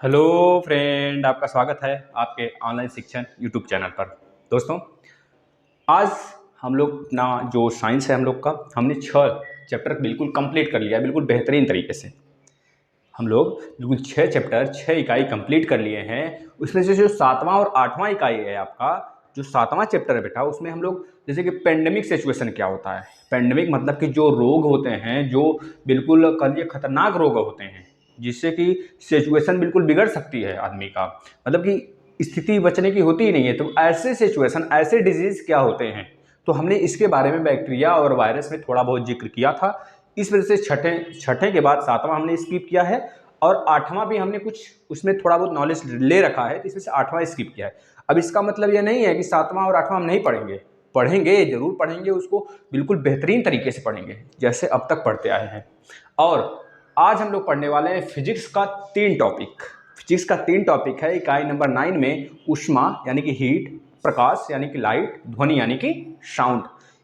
Hello friend, आपका स्वागत है आपके ऑनलाइन शिक्षण यूट्यूब चैनल पर। दोस्तों, आज हम लोग अपना जो साइंस है हम लोग का, हमने 6 चैप्टर बिल्कुल कंप्लीट कर लिया है, बिल्कुल बेहतरीन तरीके से। हम लोग बिल्कुल 6 चैप्टर 6 इकाई कंप्लीट कर लिए हैं। उसमें से जो 7वां और 8वां इकाई है आपका, जो 7वां चैप्टर है बेटा, उसमें हम लोग जैसे कि पेंडेमिक सिचुएशन क्या होता है। पेंडेमिक मतलब कि जो रोग होते हैं, जो बिल्कुल कहिए खतरनाक रोग होते हैं, जिससे कि सिचुएशन बिल्कुल बिगड़ सकती है आदमी का, मतलब कि स्थिति बचने की होती ही नहीं है। तो ऐसे सिचुएशन, ऐसे डिजीज क्या होते हैं, तो हमने इसके बारे में बैक्टीरिया और वायरस में थोड़ा बहुत जिक्र किया था। इस वजह से छठे छठे के बाद 7वां हमने स्किप किया है, और 8वां भी हमने कुछ उसमें थोड़ा बहुत नॉलेज ले रखा है, तो इसमें से 8वां स्किप किया है। अब इसका मतलब यह नहीं है कि 7वां और 8वां हम नहीं पढ़ेंगे, पढ़ेंगे, जरूर पढ़ेंगे, उसको बिल्कुल बेहतरीन तरीके से पढ़ेंगे जैसे अब तक पढ़ते आए हैं। और आज हम लोग पढ़ने वाले हैं फिजिक्स का 3 टॉपिक। फिजिक्स का 3 टॉपिक है इकाई नंबर 9 में। ऊष्मा यानी कि हीट, प्रकाश यानी कि लाइट, ध्वनि यानी कि साउंड।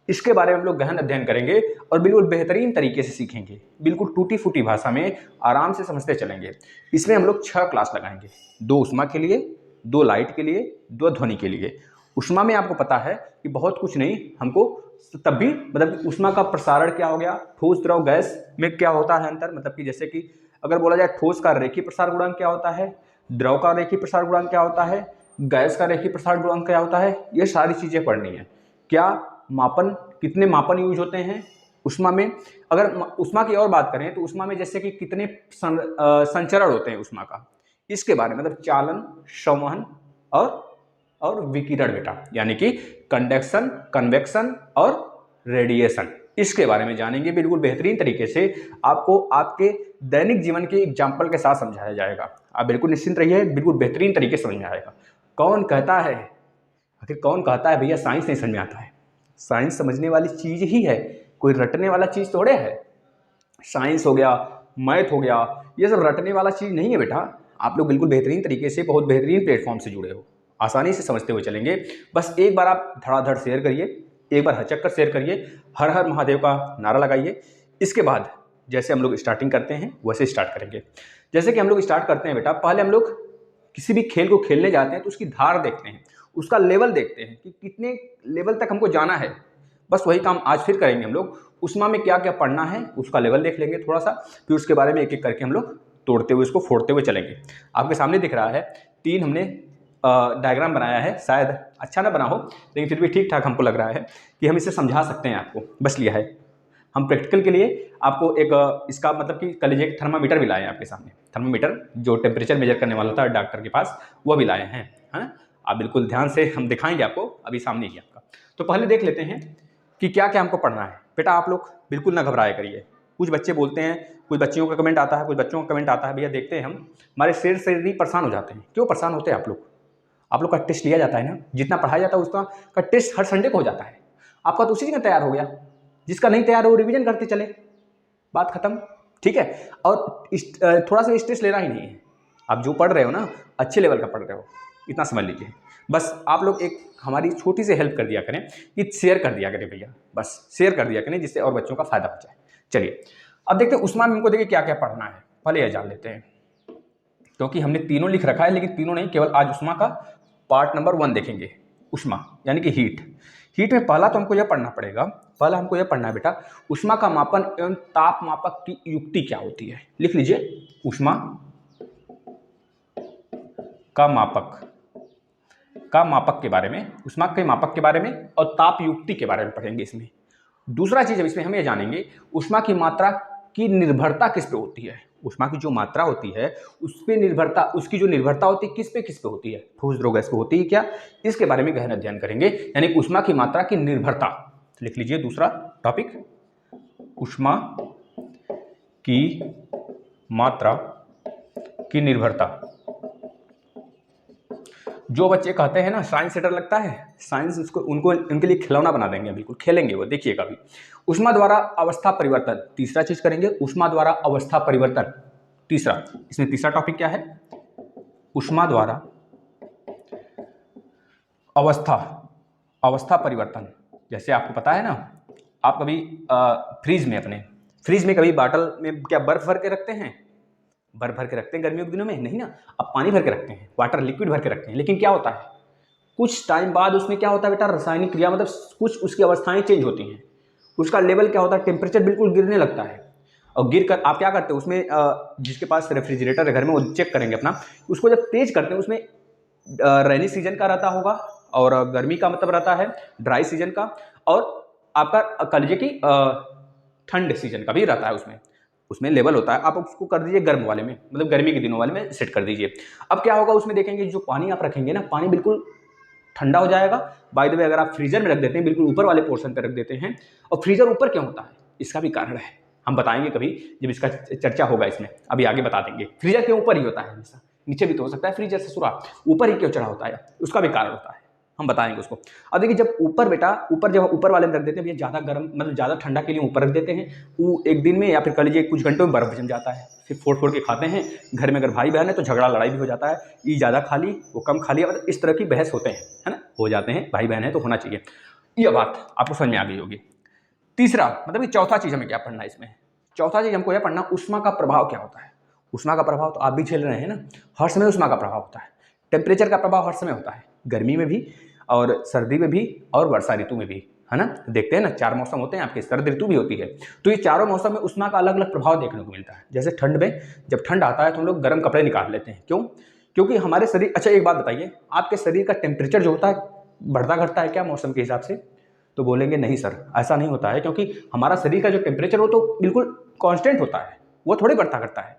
इसके बारे में हम लोग गहन अध्ययन करेंगे और बिल्कुल बेहतरीन तरीके से सीखेंगे, बिल्कुल टूटी फूटी भाषा में आराम से समझते चलेंगे। इसमें हम लोग 6 क्लास लगाएंगे, 2 ऊष्मा के लिए, 2 लाइट के लिए, 2 ध्वनि के लिए। ऊष्मा में आपको पता है कि बहुत कुछ नहीं हमको, तब भी मतलब ऊष्मा का प्रसारण क्या हो गया, ठोस द्रव गैस में क्या होता है अंतर, मतलब कि जैसे कि अगर बोला जाए ठोस का रेखीय प्रसार गुणांक क्या होता है, द्रव का रेखीय प्रसार गुणांक क्या होता है, गैस का रेखीय प्रसार गुणांक क्या होता है, ये सारी चीजें पढ़नी है। क्या मापन, कितने मापन यूज होते हैं उष्मा में। अगर उष्मा की और बात करें तो उष्मा में जैसे कि कितने संचरण होते हैं उष्मा का, इसके बारे में, मतलब चालन, संवहन और विकिरण बेटा, यानी कि कंडक्शन, कन्वेक्शन और रेडिएशन, इसके बारे में जानेंगे बिल्कुल बेहतरीन तरीके से। आपको आपके दैनिक जीवन के एग्जाम्पल के साथ समझाया जाएगा। आप बिल्कुल निश्चिंत रहिए, बिल्कुल बेहतरीन तरीके से समझ में आएगा। कौन कहता है, आखिर कौन कहता है भैया साइंस नहीं समझ में आता है? साइंस समझने वाली चीज ही है, कोई रटने वाला चीज थोड़े है। साइंस हो गया, मैथ हो गया, ये सब रटने वाला चीज नहीं है बेटा। आप लोग बिल्कुल बेहतरीन तरीके से, बहुत बेहतरीन प्लेटफॉर्म से जुड़े हो, आसानी से समझते हुए चलेंगे। बस एक बार आप धड़ाधड़ शेयर करिए, एक बार हचक कर शेयर करिए, हर हर महादेव का नारा लगाइए। इसके बाद जैसे हम लोग स्टार्टिंग करते हैं वैसे स्टार्ट करेंगे। जैसे कि हम लोग स्टार्ट करते हैं बेटा, पहले हम लोग किसी भी खेल को खेलने जाते हैं तो उसकी धार देखते हैं, उसका लेवल देखते हैं कि कितने लेवल तक हमको जाना है। बस वही काम आज फिर करेंगे हम लोग। उष्मा में क्या क्या पढ़ना है उसका लेवल देख लेंगे थोड़ा सा, फिर उसके बारे में एक एक करके हम लोग तोड़ते हुए, इसको फोड़ते हुए चलेंगे। आपके सामने दिख रहा है 3 हमने डायग्राम बनाया है, शायद अच्छा ना बना हो, लेकिन फिर भी ठीक ठाक हमको लग रहा है कि हम इसे समझा सकते हैं आपको। बस लिया है हम प्रैक्टिकल के लिए आपको एक इसका मतलब कि कल एक थर्मामीटर भी लाए हैं आपके सामने। थर्मामीटर जो टेम्परेचर मेजर करने वाला था डॉक्टर के पास, वो भी लाए हैं। हाँ, आप बिल्कुल ध्यान से, हम दिखाएंगे आपको, अभी सामने ही आपका। तो पहले देख लेते हैं कि क्या क्या हमको पढ़ना है। बेटा आप लोग बिल्कुल ना घबराया करिए। कुछ बच्चे बोलते हैं, कुछ बच्चियों का कमेंट आता है, कुछ बच्चों का कमेंट आता है, भैया देखते हैं हम, हमारे शेर से नहीं परेशान हो जाते हैं। क्यों परेशान होते हैं आप लोग? आप लोग का टेस्ट लिया जाता है ना, जितना पढ़ाया जाता है उसका का टेस्ट हर संडे को हो जाता है। आपका तो उसी दिन तैयार हो गया, जिसका नहीं तैयार हो वो रिवीजन करते चले, बात खत्म। ठीक है, और थोड़ा सा स्ट्रेस लेना ही नहीं है। आप जो पढ़ रहे हो ना, अच्छे लेवल का पढ़ रहे हो, इतना समझ लीजिए। बस आप लोग एक हमारी छोटी सी हेल्प कर दिया करें कि शेयर कर दिया करें भैया, बस शेयर कर दिया करें, जिससे और बच्चों का फायदा हो जाए। चलिए अब देखते हैं उस्मान में हमको देखिए क्या क्या पढ़ना है, पहले यह जान लेते हैं। क्योंकि हमने तीनों लिख रखा है, लेकिन तीनों नहीं, केवल आज उष्मा का पार्ट नंबर 1 देखेंगे। उष्मा यानी कि हीट। हीट में पहला तो हमको यह पढ़ना पड़ेगा, पहला हमको यह पढ़ना है बेटा, उष्मा का मापन एवं ताप मापक की युक्ति क्या होती है। लिख लीजिए, उष्मा का मापक के बारे में, उष्मा के मापक के बारे में और ताप युक्ति के बारे में पढ़ेंगे इसमें। दूसरा चीज अब इसमें हम ये जानेंगे, उष्मा की मात्रा की निर्भरता किस पे होती है। उष्मा की जो मात्रा होती है उस पे निर्भरता, उसकी जो निर्भरता होती है किस पे होती है, ठोस द्रव गैस पे होती है क्या, इसके बारे में गहन अध्ययन करेंगे। यानी उष्मा की मात्रा की निर्भरता। लिख लीजिए दूसरा टॉपिक, उष्मा की मात्रा की निर्भरता। जो बच्चे कहते हैं ना साइंस से डर लगता है, साइंस उसको उनको उनके लिए खिलौना बना देंगे, बिल्कुल खेलेंगे वो, देखिएगा भी। उष्मा द्वारा अवस्था परिवर्तन, तीसरा चीज करेंगे, उष्मा द्वारा अवस्था परिवर्तन। तीसरा, इसमें तीसरा टॉपिक क्या है, उष्मा द्वारा अवस्था परिवर्तन। जैसे आपको पता है ना, आप कभी फ्रिज में, अपने फ्रिज में कभी बॉटल में क्या बर्फ भर के रखते हैं? बर्फ भर के रखते हैं गर्मियों के दिनों में? नहीं ना, अब पानी भर के रखते हैं, वाटर लिक्विड भर के रखते हैं। लेकिन क्या होता है, कुछ टाइम बाद उसमें क्या होता है बेटा, रासायनिक क्रिया मतलब कुछ उसकी अवस्थाएं चेंज होती हैं, उसका लेवल क्या होता है, टेम्परेचर बिल्कुल गिरने लगता है। और गिर कर आप क्या करते हो उसमें, जिसके पास रेफ्रिजरेटर है घर में वो चेक करेंगे अपना, उसको जब तेज करते हैं उसमें रेनी सीजन का रहता होगा और गर्मी का मतलब रहता है ड्राई सीजन का, और आपका कलिजे की ठंड सीजन का भी रहता है। उसमें उसमें लेवल होता है, आप उसको कर दीजिए गर्म वाले में, मतलब गर्मी के दिनों वाले में सेट कर दीजिए। अब क्या होगा उसमें देखेंगे जो पानी आप रखेंगे ना, पानी बिल्कुल ठंडा हो जाएगा। बाय द वे अगर आप फ्रीजर में रख देते हैं, बिल्कुल ऊपर वाले पोर्शन पर रख देते हैं, और फ्रीजर ऊपर क्यों होता है, इसका भी कारण है, हम बताएंगे कभी जब इसका चर्चा होगा इसमें, अभी आगे बता देंगे। फ्रीजर क्यों ऊपर ही होता है हमेशा, नीचे भी तो हो सकता है फ्रीजर से सुरा, ऊपर ही क्यों चढ़ा होता है, उसका भी कारण होता है, हम बताएंगे उसको। अब देखिए जब ऊपर बेटा, ऊपर जब ऊपर वाले में रख देते हैं भैया, ज़्यादा गर्म मतलब ज़्यादा ठंडा के लिए ऊपर रख देते हैं, वो एक दिन में या फिर कह लीजिए कुछ घंटों में बर्फ जम जाता है, फिर फोड़ फोड़ के खाते हैं। घर में अगर भाई बहन है तो झगड़ा लड़ाई भी हो जाता है, ये ज़्यादा खा ली वो कम खा लिया, मतलब इस तरह की बहस होते हैं, है ना, हो जाते हैं, भाई बहन है तो होना चाहिए। ये बात आपको समझ में आ गई होगी। तीसरा मतलब ये चौथा चीज़ हमें क्या पढ़ना है इसमें, चौथा चीज़ हमको यह पढ़ना, ऊष्मा का प्रभाव क्या होता है। ऊष्मा का प्रभाव तो आप भी झेल रहे हैं ना, हर समय ऊष्मा का प्रभाव होता है। टेम्परेचर का प्रभाव हर समय होता है, गर्मी में भी और सर्दी में भी और वर्षा ऋतु में भी, है ना। देखते हैं ना 4 मौसम होते हैं आपके, शरद ऋतु भी होती है, तो ये चारों मौसम में ऊष्मा का अलग अलग प्रभाव देखने को मिलता है। जैसे ठंड में, जब ठंड आता है तो हम लोग गर्म कपड़े निकाल लेते हैं, क्यों, क्योंकि हमारे शरीर, अच्छा एक बात बताइए, आपके शरीर का टेम्परेचर जो होता है बढ़ता घटता है क्या मौसम के हिसाब से, तो बोलेंगे नहीं सर ऐसा नहीं होता है, क्योंकि हमारा शरीर का जो टेम्परेचर वो तो बिल्कुल कांस्टेंट होता है, वो थोड़ी बढ़ता घटता है।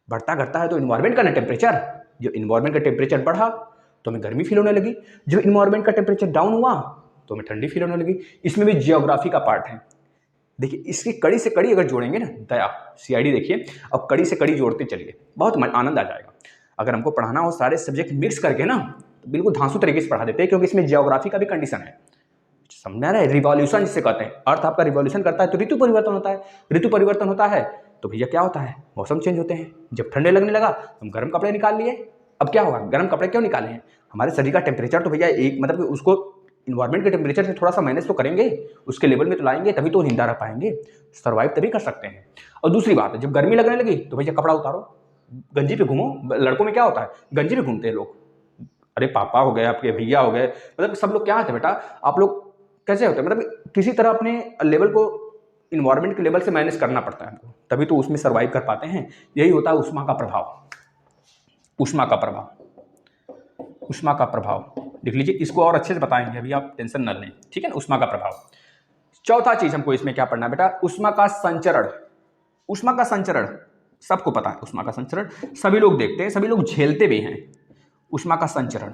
बढ़ता घटता है तो इन्वायरमेंट का ना टेम्परेचर, जो इन्वायरमेंट का टेम्परेचर बढ़ा तो हमें गर्मी फील होने लगी, जो इन्वायरमेंट का टेम्परेचर डाउन हुआ तो हमें ठंडी फील होने लगी। इसमें भी जियोग्राफी का पार्ट है। देखिए इसकी कड़ी से कड़ी अगर जोड़ेंगे ना, दया सीआईडी देखिए, और कड़ी से कड़ी जोड़ते चलिए, बहुत आनंद आ जाएगा। अगर हमको पढ़ाना हो सारे सब्जेक्ट मिक्स करके ना, तो बिल्कुल धांसू तरीके से पढ़ा देते हैं, क्योंकि इसमें जियोग्राफी का भी कंडीशन है, समझना रहे, रिवॉल्यूशन जिसे कहते हैं, अर्थ आपका रिवॉल्यूशन करता है तो ऋतु परिवर्तन होता है, ऋतु परिवर्तन होता है तो भैया क्या होता है, मौसम चेंज होते हैं। जब ठंडे लगने लगा तो हम गर्म कपड़े निकाल लिए। अब क्या होगा, गर्म कपड़े क्यों निकाले हैं, हमारे शरीर का टेम्परेचर तो भैया एक मतलब उसको इन्वायरमेंट के टेम्परेचर से थोड़ा सा मैनेज तो करेंगे, उसके लेवल में तो लाएंगे, तभी तो जिंदा रह पाएंगे, सर्वाइव तभी कर सकते हैं। और दूसरी बात है, जब गर्मी लगने लगी तो भैया कपड़ा उतारो, गंजी पे घूमो। लड़कों में क्या होता है, गंजी पे घूमते हैं लोग, अरे पापा हो गए, आपके भैया हो गए, मतलब सब लोग क्या होते हैं बेटा, आप लोग कैसे होते हैं, मतलब किसी तरह अपने लेवल को इन्वायरमेंट के लेवल से मैनेज करना पड़ता है हमको, तभी तो उसमें सर्वाइव कर पाते हैं। यही होता है ऊष्मा का प्रभाव, ऊष्मा का प्रभाव, ऊष्मा का प्रभाव लिख लीजिए, इसको और अच्छे से बताएंगे, अभी आप टेंशन न लें, ठीक है ना। ऊष्मा का प्रभाव, चौथा चीज हमको इसमें क्या पढ़ना है बेटा, ऊष्मा का संचरण। ऊष्मा का संचरण सबको पता है, ऊष्मा का संचरण सभी लोग देखते हैं, सभी लोग झेलते भी हैं। ऊष्मा का संचरण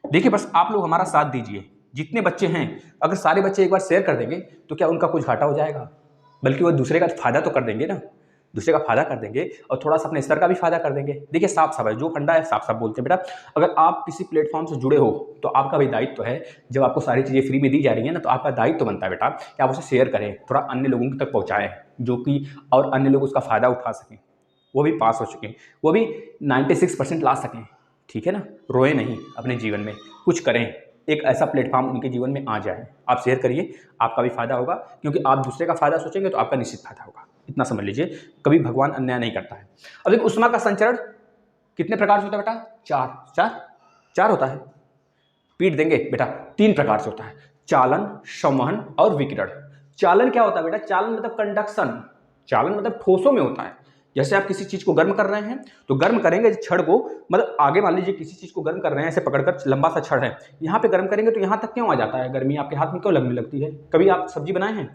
देखिए, बस आप लोग हमारा साथ दीजिए, जितने बच्चे हैं अगर सारे बच्चे एक बार शेयर कर देंगे तो क्या उनका कुछ घाटा हो जाएगा, बल्कि वो दूसरे का फायदा तो कर देंगे ना, दूसरे का फायदा कर देंगे और थोड़ा सा अपने स्तर का भी फायदा कर देंगे। देखिए साफ साफ है, जो फंडा है साफ साफ बोलते हैं बेटा, अगर आप किसी प्लेटफॉर्म से जुड़े हो तो आपका भी दायित्व है, जब आपको सारी चीज़ें फ्री में दी जा रही है ना, तो आपका दायित्व बनता है बेटा कि आप उसे शेयर करें, थोड़ा अन्य लोगों तक पहुँचाएं, जो कि और अन्य लोग उसका फ़ायदा उठा सकें, वो भी पास हो चुके हैं, वो भी 96% ला सकें, ठीक है ना। रोए नहीं, अपने जीवन में कुछ करें, एक ऐसा प्लेटफॉर्म उनके जीवन में आ जाए। आप शेयर करिए, आपका भी फायदा होगा, क्योंकि आप दूसरे का फायदा सोचेंगे तो आपका निश्चित फायदा होगा, इतना समझ लीजिए। कभी भगवान अन्याय नहीं करता है। अब देखिए ऊष्मा का संचरण कितने प्रकार से होता है बेटा, चार होता है। पीट देंगे बेटा, 3 प्रकार से होता है, चालन, संवहन और विकिरण। चालन क्या होता है बेटा, चालन मतलब कंडक्शन, चालन मतलब ठोसों में होता है। जैसे आप किसी चीज को गर्म कर रहे हैं तो गर्म करेंगे छड़ को, मतलब आगे मान लीजिए किसी चीज को गर्म कर रहे हैं, ऐसे पकड़कर लंबा सा छड़ है, यहाँ पे गर्म करेंगे तो यहाँ तक क्यों आ जाता है, गर्मी आपके हाथ में क्यों लगने लगती है। कभी आप सब्जी बनाए हैं,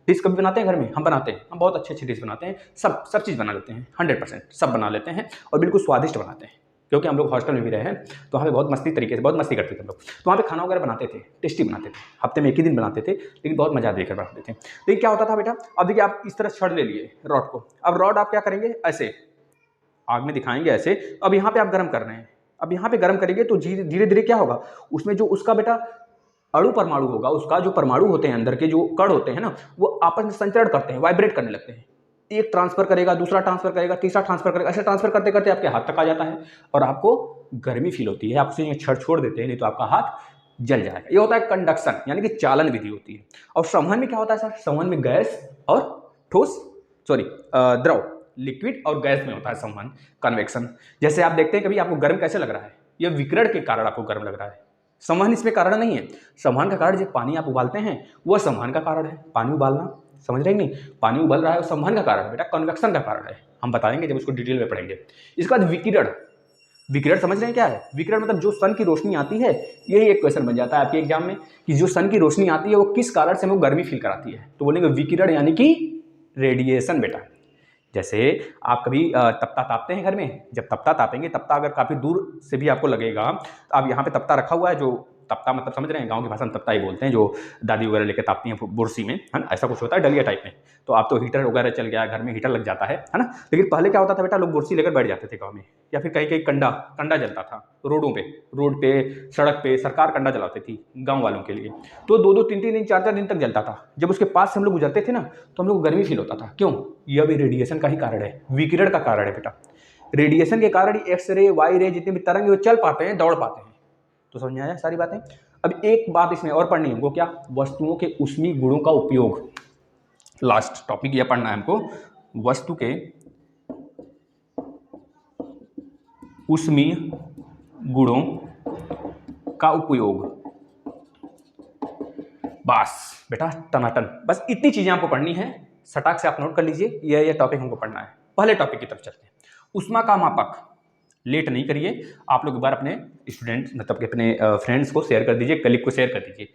डिश कभी बनाते हैं घर में, हम बनाते हैं, हम बहुत अच्छी अच्छी डिश बनाते हैं, सब चीज़ बना लेते हैं, 100% सब बना लेते हैं और बिल्कुल स्वादिष्ट बनाते हैं, क्योंकि हम लोग हॉस्टल में भी रहे हैं तो हमें बहुत मस्ती तरीके से, बहुत मस्ती करते थे हम लोग, तो वहाँ पे खाना वगैरह बनाते थे, टेस्टी बनाते थे, हफ्ते में 1 ही दिन बनाते थे, लेकिन बहुत मजा देकर बनाते थे। लेकिन क्या होता था बेटा, अब देखिए आप इस तरह छड़ ले लिए रॉड को, अब रॉड आप क्या करेंगे, ऐसे आग में दिखाएंगे ऐसे, अब यहाँ पे आप गर्म कर रहे हैं, अब यहाँ पे गर्म करेंगे तो धीरे धीरे क्या होगा, उसमें जो उसका बेटा अणु परमाणु होगा, उसका जो परमाणु होते हैं अंदर के जो कण होते हैं ना, वो आपस में संचरण करते हैं, वाइब्रेट करने लगते हैं, एक ट्रांसफर करेगा, दूसरा ट्रांसफर करेगा, तीसरा ट्रांसफर करेगा, ऐसे ट्रांसफर करते करते आपके हाथ तक आ जाता है और आपको गर्मी फील होती है, आप उसे छड़ छोड़ देते हैं, नहीं तो आपका हाथ जल जाएगा। ये होता है कंडक्शन, यानी कि चालन विधि होती है। और संवहन में क्या होता है सर, संवहन में गैस और ठोस, द्रव, लिक्विड और गैस में होता है संवहन, कन्वेक्शन। जैसे आप देखते हैं कभी आपको गर्म कैसे लग रहा है, यह विकिरण के कारण आपको गर्म लग रहा है, संवहन इसमें कारण नहीं है। संवहन का कारण जब पानी आप उबालते हैं वह संवहन का कारण है। पानी उबालना, समझ रहे हैं नहीं, पानी उबल रहा है वो संवहन का कारण है बेटा, कन्वेक्शन का कारण है। हम बताएंगे जब उसको डिटेल में पढ़ेंगे। इसके बाद विकिरण, विकिरण समझ रहे हैं क्या है? विकिरण मतलब जो सन की रोशनी आती है, यही एक क्वेश्चन बन जाता है आपके एग्जाम में कि जो सन की रोशनी आती है वो किस कारण से हमको गर्मी फील कराती है, तो बोलेंगे विकिरण यानी कि रेडिएशन बेटा। जैसे आप कभी तप्ता तापते हैं घर में, जब तप्ता तापेंगे, तप्ता अगर काफ़ी दूर से भी आपको लगेगा, तो आप यहाँ पे तप्ता रखा हुआ है, जो तप्ता मतलब समझ रहे हैं, गांव की भाषा में तप्ता ही बोलते हैं, जो दादी वगैरह लेकर तापती हैं बुरसी में, है ना, ऐसा कुछ होता है डलिया टाइप में। तो आप तो हीटर वगैरह चल गया, घर में हीटर लग जाता है ना। लेकिन पहले क्या होता था बेटा, लोग बुरसी लेकर बैठ जाते थे गाँव में, या फिर कहीं कहीं कंडा जलता था रोड पे सड़क पे सरकार कंडा जलाती थी गाँव वालों के लिए। तो 2-2 3-3 दिन 4-4 दिन तक जलता था। जब उसके पास से हम लोग गुजरते थे ना, तो हम लोग गर्मी फील होता था। क्यों? यह भी रेडिएशन का ही कारण है, विकिरण का कारण है बेटा। रेडिएशन के कारण एक्स रे, वाई रे, जितने भी तरंग वो चल पाते हैं, दौड़ पाते हैं। तो समझ में आया सारी बातें। अब एक बात इसमें और पढ़नी है हमको, क्या? वस्तुओं के ऊष्मीय गुणों का उपयोग। लास्ट टॉपिक यह पढ़ना है हमको, वस्तु के ऊष्मीय गुणों का उपयोग। बस बेटा टनाटन, बस इतनी चीजें आपको पढ़नी है, सटाक से आप नोट कर लीजिए, यह टॉपिक हमको पढ़ना है। पहले टॉपिक की तरफ चलते हैं, ऊष्मा का मापक। लेट नहीं करिए, आप लोग एक बार अपने स्टूडेंट्स मतलब कि अपने फ्रेंड्स को शेयर कर दीजिए, कलीग को शेयर कर दीजिए।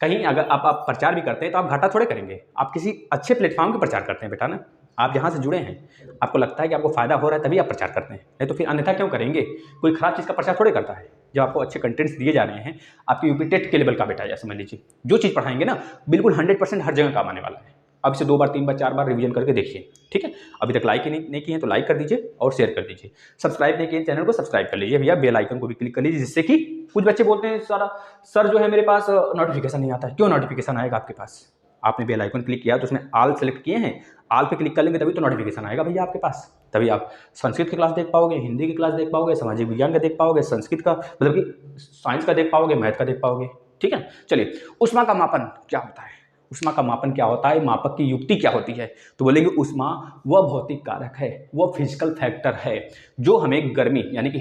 कहीं अगर आप प्रचार भी करते हैं तो आप घाटा थोड़े करेंगे, आप किसी अच्छे प्लेटफॉर्म के प्रचार करते हैं बेटा ना। आप जहाँ से जुड़े हैं, आपको लगता है कि आपको फायदा हो रहा है तभी आप प्रचार करते हैं, नहीं तो फिर अन्यथा क्यों करेंगे? कोई खराब चीज़ का प्रचार थोड़े करता है। जब आपको अच्छे कंटेंट्स दिए जा रहे हैं, आपकी यूपी टेट के लेवल का बेटा है, समझ लीजिए जो चीज़ पढ़ाएंगे ना बिल्कुल 100% हर जगह काम आने वाला है। अब इसे 2 बार 3 बार 4 बार रिवीजन करके देखिए, ठीक है। अभी तक लाइक नहीं किए हैं तो लाइक कर दीजिए और शेयर कर दीजिए। सब्सक्राइब नहीं किए चैनल को सब्सक्राइब कर लीजिए भैया, बेल आइकन को भी क्लिक कर लीजिए, जिससे कि कुछ बच्चे बोलते हैं सर जो है मेरे पास नोटिफिकेशन नहीं आता है। क्यों नोटिफिकेशन आएगा आपके पास? आपने बेल आइकन क्लिक किया तो उसमें ऑल सेलेक्ट किए हैं, ऑल पे क्लिक कर लेंगे तभी तो नोटिफिकेशन आएगा भैया आपके पास। तभी आप संस्कृत की क्लास देख पाओगे, हिंदी की क्लास देख पाओगे, सामाजिक विज्ञान का देख पाओगे, संस्कृत का मतलब कि साइंस का देख पाओगे, मैथ का देख पाओगे, ठीक है। चलिए, ऊष्मा का मापन क्या होता है? ऊष्मा का मापन क्या होता है, मापक की युक्ति क्या होती है? तो बोलेंगे ऊष्मा वह भौतिक कारक है, वह फिजिकल फैक्टर है जो हमें गर्मी यानी कि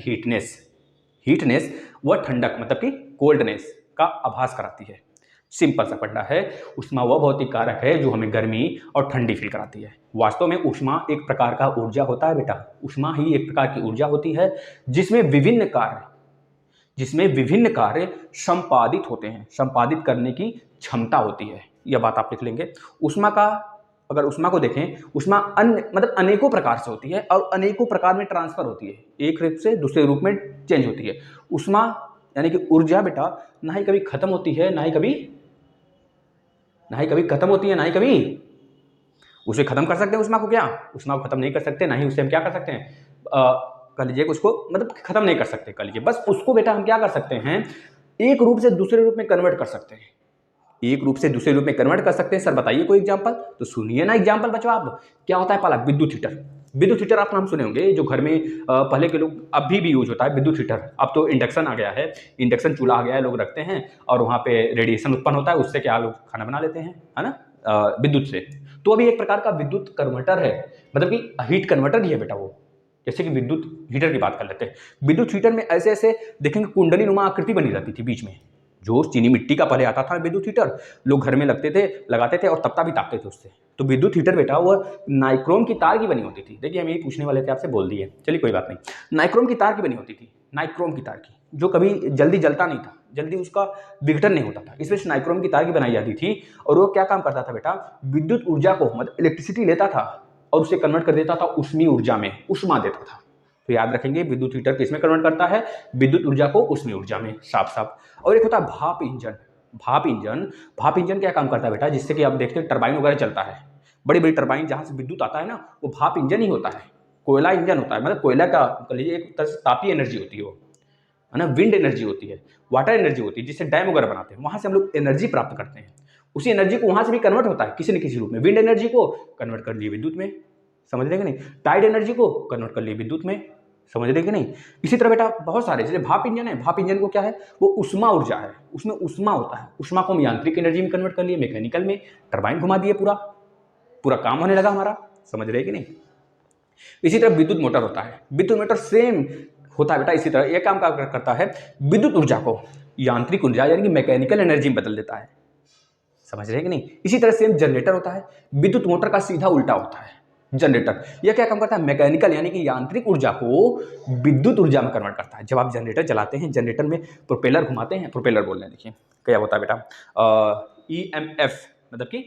हीटनेस व ठंडक मतलब कि कोल्डनेस का आभास कराती है। सिंपल सा फंडा है, ऊष्मा वह भौतिक कारक है जो हमें गर्मी और ठंडी फील कराती है। वास्तव में ऊष्मा एक प्रकार का ऊर्जा होता है बेटा, ऊष्मा ही एक प्रकार की ऊर्जा होती है जिसमें विभिन्न कार्य संपादित होते हैं, संपादित करने की क्षमता होती है। यह बात आप लिख लेंगे। ऊष्मा का, अगर ऊष्मा को देखें, ऊष्मा अन्य मतलब अनेकों प्रकार से होती है और अनेकों प्रकार में ट्रांसफर होती है, एक रूप से दूसरे रूप में चेंज होती है। ऊष्मा यानी कि ऊर्जा बेटा ना ही कभी खत्म होती है, ना ही कभी खत्म होती है, ना ही कभी उसे खत्म कर सकते हैं। ऊष्मा को क्या, ऊष्मा को खत्म नहीं कर सकते, ना ही उसे हम क्या कर सकते हैं, कर लीजिए उसको मतलब खत्म नहीं कर सकते, कर लीजिए बस उसको बेटा हम क्या कर सकते हैं, एक रूप से दूसरे रूप में कन्वर्ट कर सकते हैं, एक रूप से दूसरे रूप में कन्वर्ट कर सकते हैं। सर बताइए कोई एग्जांपल, तो सुनिए ना एग्जांपल बच्चों आप। क्या होता है पहला, विद्युत हीटर। विद्युत हीटर आप नाम सुने होंगे, जो घर में पहले के लोग अभी भी यूज होता है विद्युत हीटर। अब तो इंडक्शन आ गया है, इंडक्शन चूल्हा आ गया है, लोग रखते हैं और वहाँ पे रेडिएशन उत्पन्न होता है, उससे क्या लोग खाना बना लेते हैं, है ना, विद्युत से। तो अभी एक प्रकार का विद्युत कन्वर्टर है, मतलब कि हीट कन्वर्टर ही है बेटा वो। जैसे कि विद्युत हीटर की बात कर लेते हैं, विद्युत हीटर में ऐसे ऐसे देखेंगे कुंडली नुमा आकृति बनी रहती थी बीच में, जो चीनी मिट्टी का पहले आता था विद्युत हीटर, लोग घर में लगाते थे और तप्ता भी तापते थे उससे। तो विद्युत हीटर बेटा वो नाइक्रोम की तार की बनी होती थी। देखिए हम यही पूछने वाले थे आपसे, बोल दिए, चलिए कोई बात नहीं। नाइक्रोम की तार की बनी होती थी, नाइक्रोम की तार की, जो कभी जल्दी जलता नहीं था, जल्दी उसका विघटन नहीं होता था, इसलिए नाइक्रोम की तार की बनाई जाती थी। और वो क्या काम करता था बेटा, विद्युत ऊर्जा को मतलब इलेक्ट्रिसिटी लेता था और उसे कन्वर्ट कर देता था ऊष्मीय ऊर्जा में, ऊष्मा देता था। तो याद रखेंगे विद्युत हीटर किसमें कन्वर्ट करता है, विद्युत ऊर्जा को ऊष्मीय ऊर्जा में, साफ साफ। और एक होता है भाप इंजन। भाप इंजन क्या काम करता है बेटा, जिससे कि आप देखते हैं टरबाइन वगैरह चलता है, बड़ी बड़ी टरबाइन जहां से विद्युत आता है ना, वो भाप इंजन ही होता है, कोयला इंजन होता है, मतलब कोयला का कह लीजिए एक तरह से तापीय एनर्जी होती है वो, है ना, विंड एनर्जी होती है, वाटर एनर्जी होती है, जिससे डैम वगैरह बनाते हैं, वहां से हम लोग एनर्जी प्राप्त करते हैं। उसी एनर्जी को वहां से भी कन्वर्ट होता है किसी न किसी रूप में, विंड एनर्जी को कन्वर्ट कर लिए विद्युत में, समझ रहे कि नहीं, टाइड एनर्जी को कन्वर्ट कर लिए विद्युत में, समझ रहे कि नहीं। इसी तरह बेटा बहुत सारे, जैसे भाप इंजन है, भाप इंजन को क्या है, वो ऊष्मा ऊर्जा है, उसमें ऊष्मा होता है, ऊष्मा को हम यांत्रिक एनर्जी में कन्वर्ट कर लिए, मैकेनिकल में, टरबाइन घुमा दिए, पूरा काम होने लगा हमारा, समझ रहे कि नहीं। इसी तरह विद्युत मोटर होता है, विद्युत मोटर सेम होता है बेटा इसी तरह। यह काम करता है, विद्युत ऊर्जा को यांत्रिक ऊर्जा यानी कि मैकेनिकल एनर्जी में बदल देता है। समझ रहे हैं कि नहीं? इसी तरह सेम जनरेटर होता है, विद्युत मोटर का सीधा उल्टा होता है जनरेटर। यह क्या काम करता है? मैकेनिकल यानी कि यांत्रिक ऊर्जा को विद्युत ऊर्जा में कन्वर्ट करता है। जब आप जनरेटर चलाते हैं, जनरेटर में प्रोपेलर घुमाते हैं, प्रोपेलर बोल रहे हैं, देखिए क्या होता है बेटा, ईएमएफ मतलब कि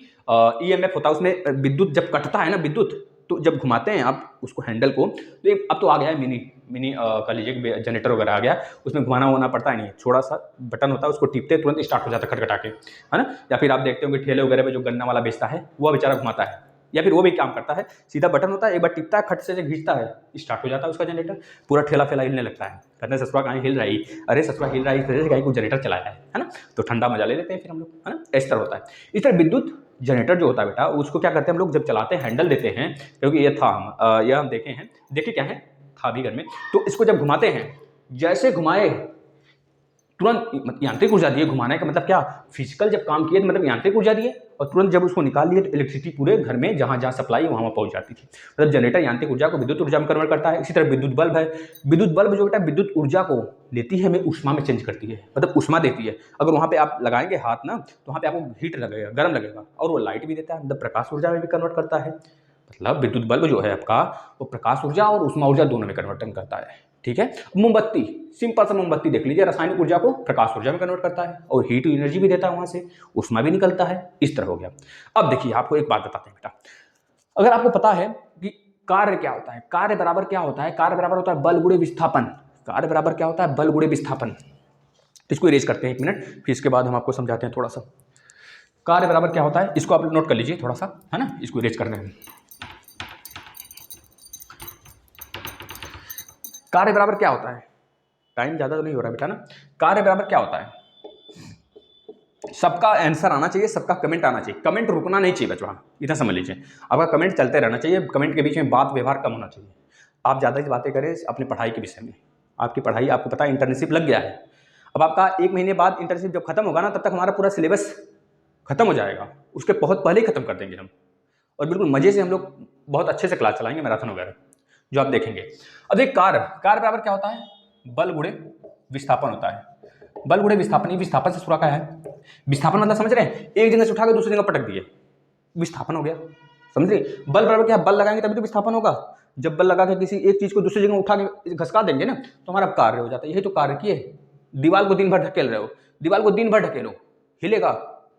ईएमएफ होता है उसमें। विद्युत जब कटता है ना, विद्युत तो जब घुमाते हैं आप उसको हैंडल को, तो अब तो आ गया है मिनी कह लीजिए जनरेटर वगैरह आ गया, उसमें घुमाना पड़ता है नहीं, छोटा सा बटन होता है, उसको टिपते तुरंत स्टार्ट हो जाता है खटखटा के, है ना। या फिर आप देखते होंगे ठेले वगैरह में जो गन्ना वाला बेचता है वो बेचारा घुमाता है, या फिर वो भी काम करता है, सीधा बटन होता है, एक बार टिपता है, खट से खींचता है, स्टार्ट हो जाता है उसका जनरेटर, पूरा ठेला फेला हिलने लगता है। कहते हैं ससुरा कहीं हिल रही, अरे ससुरा हिल रही, इस तरह से कहीं कुछ जनरेटर चलाया है ना, तो ठंडा मजा ले लेते हैं फिर हम लोग, है ना। इस तरह होता है। इस तरह विद्युत जनरेटर जो होता है बेटा, उसको क्या करते हैं हम लोग, जब चलाते हैं हैंडल देते हैं, क्योंकि ये था यह हम देखे हैं, देखिए क्या है, था भी घर में, तो इसको जब घुमाते हैं, जैसे घुमाए तुरंत यांत्रिक ऊर्जा दिए। घुमाने का मतलब क्या, फिजिकल जब काम किए तो मतलब यांत्रिक ऊर्जा दिए, और तुरंत जब उसको निकाल लिए तो इलेक्ट्रिसिटी पूरे घर में जहाँ जहाँ सप्लाई वहाँ पहुँच जाती थी। मतलब जनरेटर यांत्रिक ऊर्जा को विद्युत ऊर्जा में कन्वर्ट करता है। इसी तरह विद्युत बल्ब है, विद्युत बल्ब जो बेटा विद्युत ऊर्जा को लेती है, हमें ऊष्मा में चेंज करती है, मतलब ऊष्मा देती है। अगर वहाँ पे आप लगाएंगे हाथ ना, तो वहाँ पे आपको हीट लगेगा, गर्म लगेगा, और वो लाइट भी देता है, मतलब प्रकाश ऊर्जा में भी कन्वर्ट करता है। मतलब विद्युत बल्ब जो है आपका, वो प्रकाश ऊर्जा और ऊष्मा ऊर्जा दोनों में कन्वर्टन करता है। ठीक है। मोमबत्ती, सिंपल सा मोमबत्ती देख लीजिए, रासायनिक ऊर्जा को प्रकाश ऊर्जा में कन्वर्ट करता है और हीट एनर्जी भी देता है, वहां से ऊष्मा भी निकलता है। इस तरह हो गया। अब देखिए आपको एक बात बताते हैं बेटा, अगर आपको पता है कि कार्य क्या होता है, कार्य बराबर क्या होता है, कार्य बराबर होता है बल गुणे विस्थापन। कार्य बराबर क्या होता है, बल गुणे विस्थापन। इसको इरेज करते हैं 1 मिनट, फिर इसके बाद हम आपको समझाते हैं थोड़ा सा। कार्य बराबर क्या होता है, इसको आप नोट कर लीजिए थोड़ा सा, है ना, इसको इरेज करने में। कार्य बराबर क्या होता है, टाइम ज़्यादा तो नहीं हो रहा बेटा ना। कार्य बराबर क्या होता है, सबका आंसर आना चाहिए, सबका कमेंट आना चाहिए, कमेंट रुकना नहीं चाहिए बचवा, इतना समझ लीजिए। आपका कमेंट चलते रहना चाहिए, कमेंट के बीच में बात व्यवहार कम होना चाहिए। आप ज़्यादा ही बातें करें अपनी पढ़ाई के विषय में। आपकी पढ़ाई, आपको पता है इंटर्नशिप लग गया है, अब आपका 1 महीने बाद इंटर्नशिप जब खत्म होगा ना, तब तक हमारा पूरा सिलेबस खत्म हो जाएगा, उसके बहुत पहले ही खत्म कर देंगे हम, और बिल्कुल मजे से हम लोग बहुत अच्छे से क्लास चलाएंगे, मैराथन वगैरह जो आप देखेंगे। अब एक कार्य बराबर क्या होता है, बल गुणे विस्थापन होता है। बल गुणे विस्थापन, विस्थापन से शुरू का है। विस्थापन मतलब समझ रहे हैं, एक जगह से उठा के दूसरी जगह पटक दिए, विस्थापन हो गया। समझ रहे, बल बराबर क्या, बल लगाएंगे तभी तो विस्थापन होगा। जब बल लगा के किसी एक चीज को दूसरी जगह उठा के घसका देंगे ना, तो हमारा कार्य हो जाता है। यही तो कार्य किए। दीवार को दिन भर ढकेल रहे हो, दीवार को दिन भर ढकेलो, हिलेगा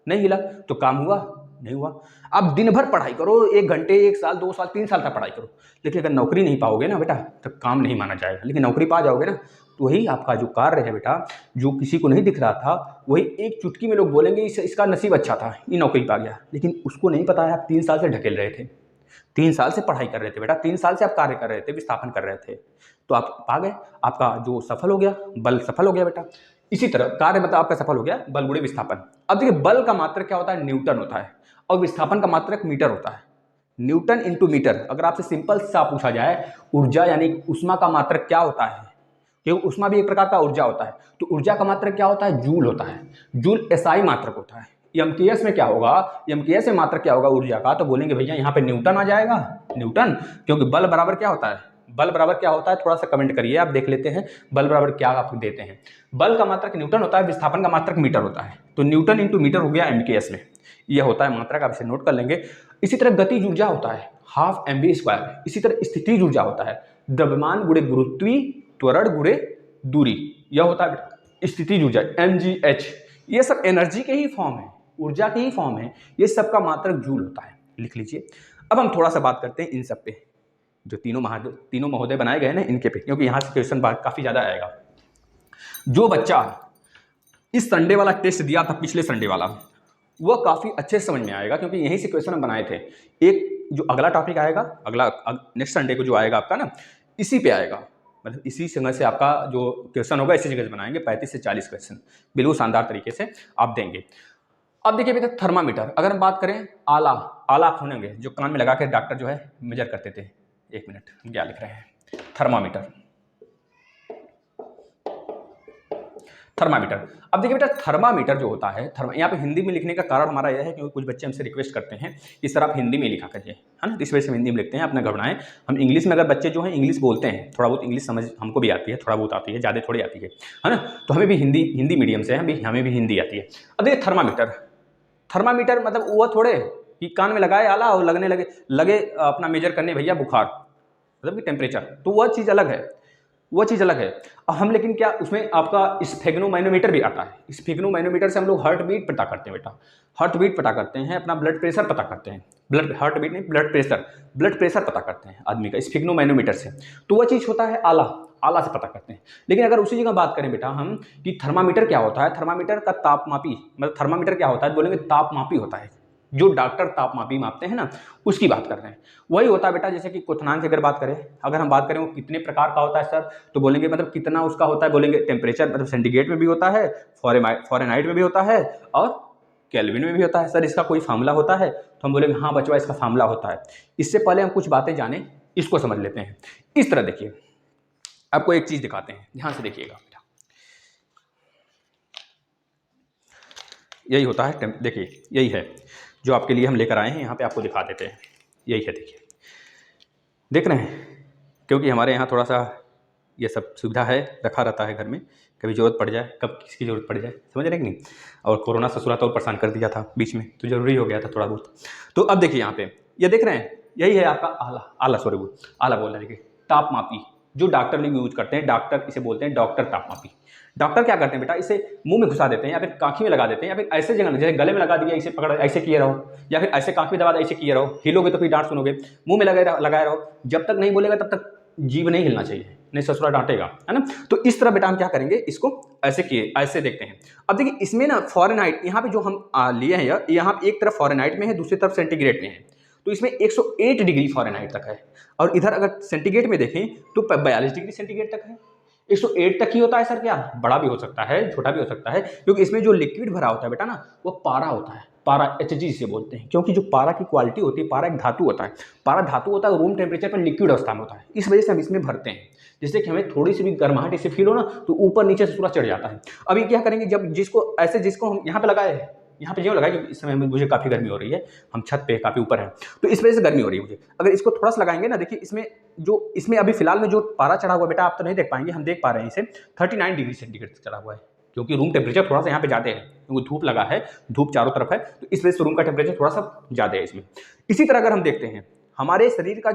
नहीं, हिला तो काम हुआ नहीं हुआ। आप दिन भर पढ़ाई करो, 1 घंटे, 1 साल, 2 साल, 3 साल तक पढ़ाई करो, लेकिन अगर नौकरी नहीं पाओगे ना बेटा, तो काम नहीं माना जाएगा। लेकिन नौकरी पा जाओगे ना, तो वही आपका जो कार्य है बेटा, जो किसी को नहीं दिख रहा था, वही एक चुटकी में लोग बोलेंगे इसका नसीब अच्छा था, ये नौकरी पा गया। लेकिन उसको नहीं पता है आप 3 साल से ढकेल रहे थे, 3 साल से पढ़ाई कर रहे थे बेटा, 3 साल से आप कार्य कर रहे थे, विस्थापन कर रहे थे, तो आप पा गए, आपका जो सफल हो गया, बल सफल हो गया बेटा। इसी तरह कार्य मतलब आपका सफल हो गया, बल गुणे विस्थापन। अब देखिए, बल का मात्रक क्या होता है, न्यूटन होता है, और विस्थापन का मात्रक मीटर होता है, न्यूटन इंटू मीटर। अगर आपसे सिंपल सा पूछा जाए, ऊर्जा यानी ऊष्मा का मात्रक क्या होता है, क्योंकि ऊष्मा भी एक प्रकार का ऊर्जा होता है, तो ऊर्जा का मात्रक क्या होता है, जूल होता है। जूल एसआई मात्रक होता है। एमकेएस में क्या होगा, एमकेएस में मात्रक क्या होगा ऊर्जा का, तो बोलेंगे भैया यहाँ पे न्यूटन आ जाएगा, न्यूटन, क्योंकि बल बराबर क्या होता है, बल बराबर क्या होता है, थोड़ा सा कमेंट करिए, आप देख लेते हैं बल बराबर क्या आप देते हैं। बल का मात्रक न्यूटन होता है, विस्थापन का मात्रक मीटर होता है, तो न्यूटन इंटू मीटर हो गया एमकेएस में, यह होता है मात्रक, आप इसे नोट कर लेंगे। इसी तरह गतिज ऊर्जा होता है हाफ mv²। इसी तरह स्थितिज ऊर्जा होता है द्रव्यमान गुणे गुरुत्वीय त्वरण गुणे दूरी, यह होता है स्थितिज ऊर्जा mgh। ये सब एनर्जी के ही फॉर्म है, ऊर्जा के ही फॉर्म है, ये सब का मात्रक जूल होता है, लिख लीजिए। अब हम थोड़ा सा बात करते हैं इन सब पे, जो तीनों महोदय बनाए गए ना इनके पे, क्योंकि यहाँ से क्वेश्चन काफी ज्यादा आएगा। जो बच्चा इस संडे वाला टेस्ट दिया था, पिछले संडे वाला, वह काफी अच्छे से समझ में आएगा, क्योंकि यहीं से क्वेश्चन हम बनाए थे। एक जो अगला टॉपिक आएगा, अगला नेक्स्ट संडे को जो आएगा आपका ना, इसी पे आएगा, मतलब इसी समय से आपका जो क्वेश्चन होगा इसी जगह से बनाएंगे, 35 से 40 क्वेश्चन बिल्कुल शानदार तरीके से आप देंगे। अब देखिए बेटा, थर्मामीटर, अगर हम बात करें, आला होंगे जो कान में लगा के डॉक्टर जो है मेजर करते थे। 1 मिनट, क्या लिख रहे हैं, थर्मामीटर। थर्मामीटर। अब देखिए बेटा थर्मामीटर जो होता है, यहाँ पे हिंदी में लिखने का कारण हमारा यह है क्योंकि कुछ बच्चे हमसे रिक्वेस्ट करते हैं इस तरह आप हिंदी में लिखा करिए, है ना, इस वजह से हम हिंदी में लिखते हैं, अपना घबराएं। हम इंग्लिश में अगर बच्चे जो हैं इंग्लिश बोलते हैं, थोड़ा बहुत इंग्लिश समझ हमको भी आती है, थोड़ा बहुत आती है, ज़्यादा थोड़ी आती है ना, तो हमें भी हिंदी मीडियम से हमें भी हिंदी आती है। अब देखिए थर्मामीटर मतलब वो थोड़े कि कान में लगाए आला और लगने लगे अपना मेजर करने भैया बुखार, मतलब कि टेम्परेचर, तो वह चीज़ अलग है, वो चीज़ अलग है। और हम लेकिन क्या उसमें आपका स्फेग्नोमैनोमीटर भी आता है। स्फेग्नोमैनोमीटर से हम लोग हार्ट बीट पता करते हैं बेटा, हार्ट बीट पता करते हैं, अपना ब्लड प्रेशर पता करते हैं, हार्ट बीट नहीं ब्लड प्रेशर पता करते हैं आदमी का स्फेग्नोमैनोमीटर से, तो वह चीज़ होता है आला से पता करते हैं। लेकिन अगर उसी जगह बात करें बेटा हम कि थर्मामीटर क्या होता है, थर्मामीटर का तापमापी, मतलब थर्मामीटर क्या होता है बोलेंगे तापमापी होता है, जो डॉक्टर तापमापी मापते हैं ना उसकी बात कर रहे हैं। वही होता है बेटा जैसे कि क्वथनांक की अगर हम बात करें वो कितने प्रकार का होता है सर, तो बोलेंगे मतलब कितना उसका होता है, बोलेंगे टेम्परेचर मतलब सेंटीग्रेड में भी होता है, फॉरेनहाइट में भी होता है और केल्विन में भी होता है। सर इसका कोई फार्मूला होता है, तो हम बोलेंगे हाँ बचवा इसका फार्मूला होता है। इससे पहले हम कुछ बातें जाने, इसको समझ लेते हैं। इस तरह देखिए आपको एक चीज दिखाते हैं, ध्यान से देखिएगा बेटा, यही होता है, देखिए यही है जो आपके लिए हम लेकर आए हैं, यहाँ पे आपको दिखा देते हैं, यही है, देखिए देख रहे हैं, क्योंकि हमारे यहाँ थोड़ा सा ये सब सुविधा है, रखा रहता है घर में, कभी ज़रूरत पड़ जाए, कब किसकी ज़रूरत पड़ जाए, समझ रहे कि नहीं। और कोरोना ससुरा तो परेशान कर दिया था बीच में, तो ज़रूरी हो गया था थोड़ा बहुत। तो अब देखिए यहाँ पे ये देख रहे हैं, यही है आपका आला बोल रहे हैं, देखिए तापमापी जो डॉक्टर लोग यूज करते हैं, डॉक्टर इसे बोलते हैं डॉक्टर तापमापी। डॉक्टर क्या करते हैं बेटा, इसे मुंह में घुसा देते हैं या फिर कांखी में लगा देते हैं या फिर ऐसे जगह जैसे गले में लगा दिया, इसे पकड़ ऐसे किए रहो, या फिर ऐसे कांखी में दबा दे ऐसे किए रहो, हिलोगे तो फिर डांट सुनोगे, मुंह में लगाए रहो, जब तक नहीं बोलेगा तब तक जीभ नहीं हिलना चाहिए, नहीं ससुरा डांटेगा, है ना। तो इस तरह बेटा हम क्या करेंगे, इसको ऐसे किए, ऐसे देखते हैं। अब देखिए इसमें ना फॉरेनहाइट, यहाँ पे जो हम लिए हैं यहाँ पे एक तरफ फॉरेनहाइट में है, दूसरी तरफ सेंटीग्रेड में है, तो इसमें 108 डिग्री फॉरेनहाइट तक है, और इधर अगर सेंटीग्रेड में देखें तो 42 डिग्री सेंटीग्रेड तक है। 108 तक ही होता है सर, क्या बड़ा भी हो सकता है छोटा भी हो सकता है, क्योंकि इसमें जो लिक्विड भरा होता है बेटा ना वो पारा होता है, पारा Hg से बोलते हैं, क्योंकि जो पारा की क्वालिटी होती है, पारा एक धातु होता है, पारा धातु होता है, रूम टेम्परेचर पर लिक्विड अवस्था में होता है, इस वजह से हम इसमें भरते हैं, जिससे कि हमें थोड़ी सी भी गर्माहट इससे फील हो ना तो ऊपर नीचे से पूरा चढ़ जाता है। अभी क्या करेंगे, जब जिसको हम यहाँ पे लगाए, यहाँ पे जो लगाए, क्योंकि इस समय मुझे काफ़ी गर्मी हो रही है, हम छत पे काफ़ी ऊपर हैं, तो इस वजह से गर्मी हो रही है मुझे। अगर इसको थोड़ा सा लगाएंगे ना, देखिए इसमें अभी फिलहाल में जो पारा चढ़ा हुआ बेटा आप तो नहीं देख पाएंगे, हम देख पा रहे हैं इसे 39 डिग्री सेंटीग्रेड चढ़ा हुआ है, क्योंकि रूम टेम्परेचर थोड़ा सा यहाँ पे ज़्यादा है, क्योंकि धूप लगा है, धूप चारों तरफ है, तो इस वजह से रूम का टेम्परेचर थोड़ा सा ज़्यादा है इसमें। इसी तरह अगर हम देखते हैं हमारे शरीर का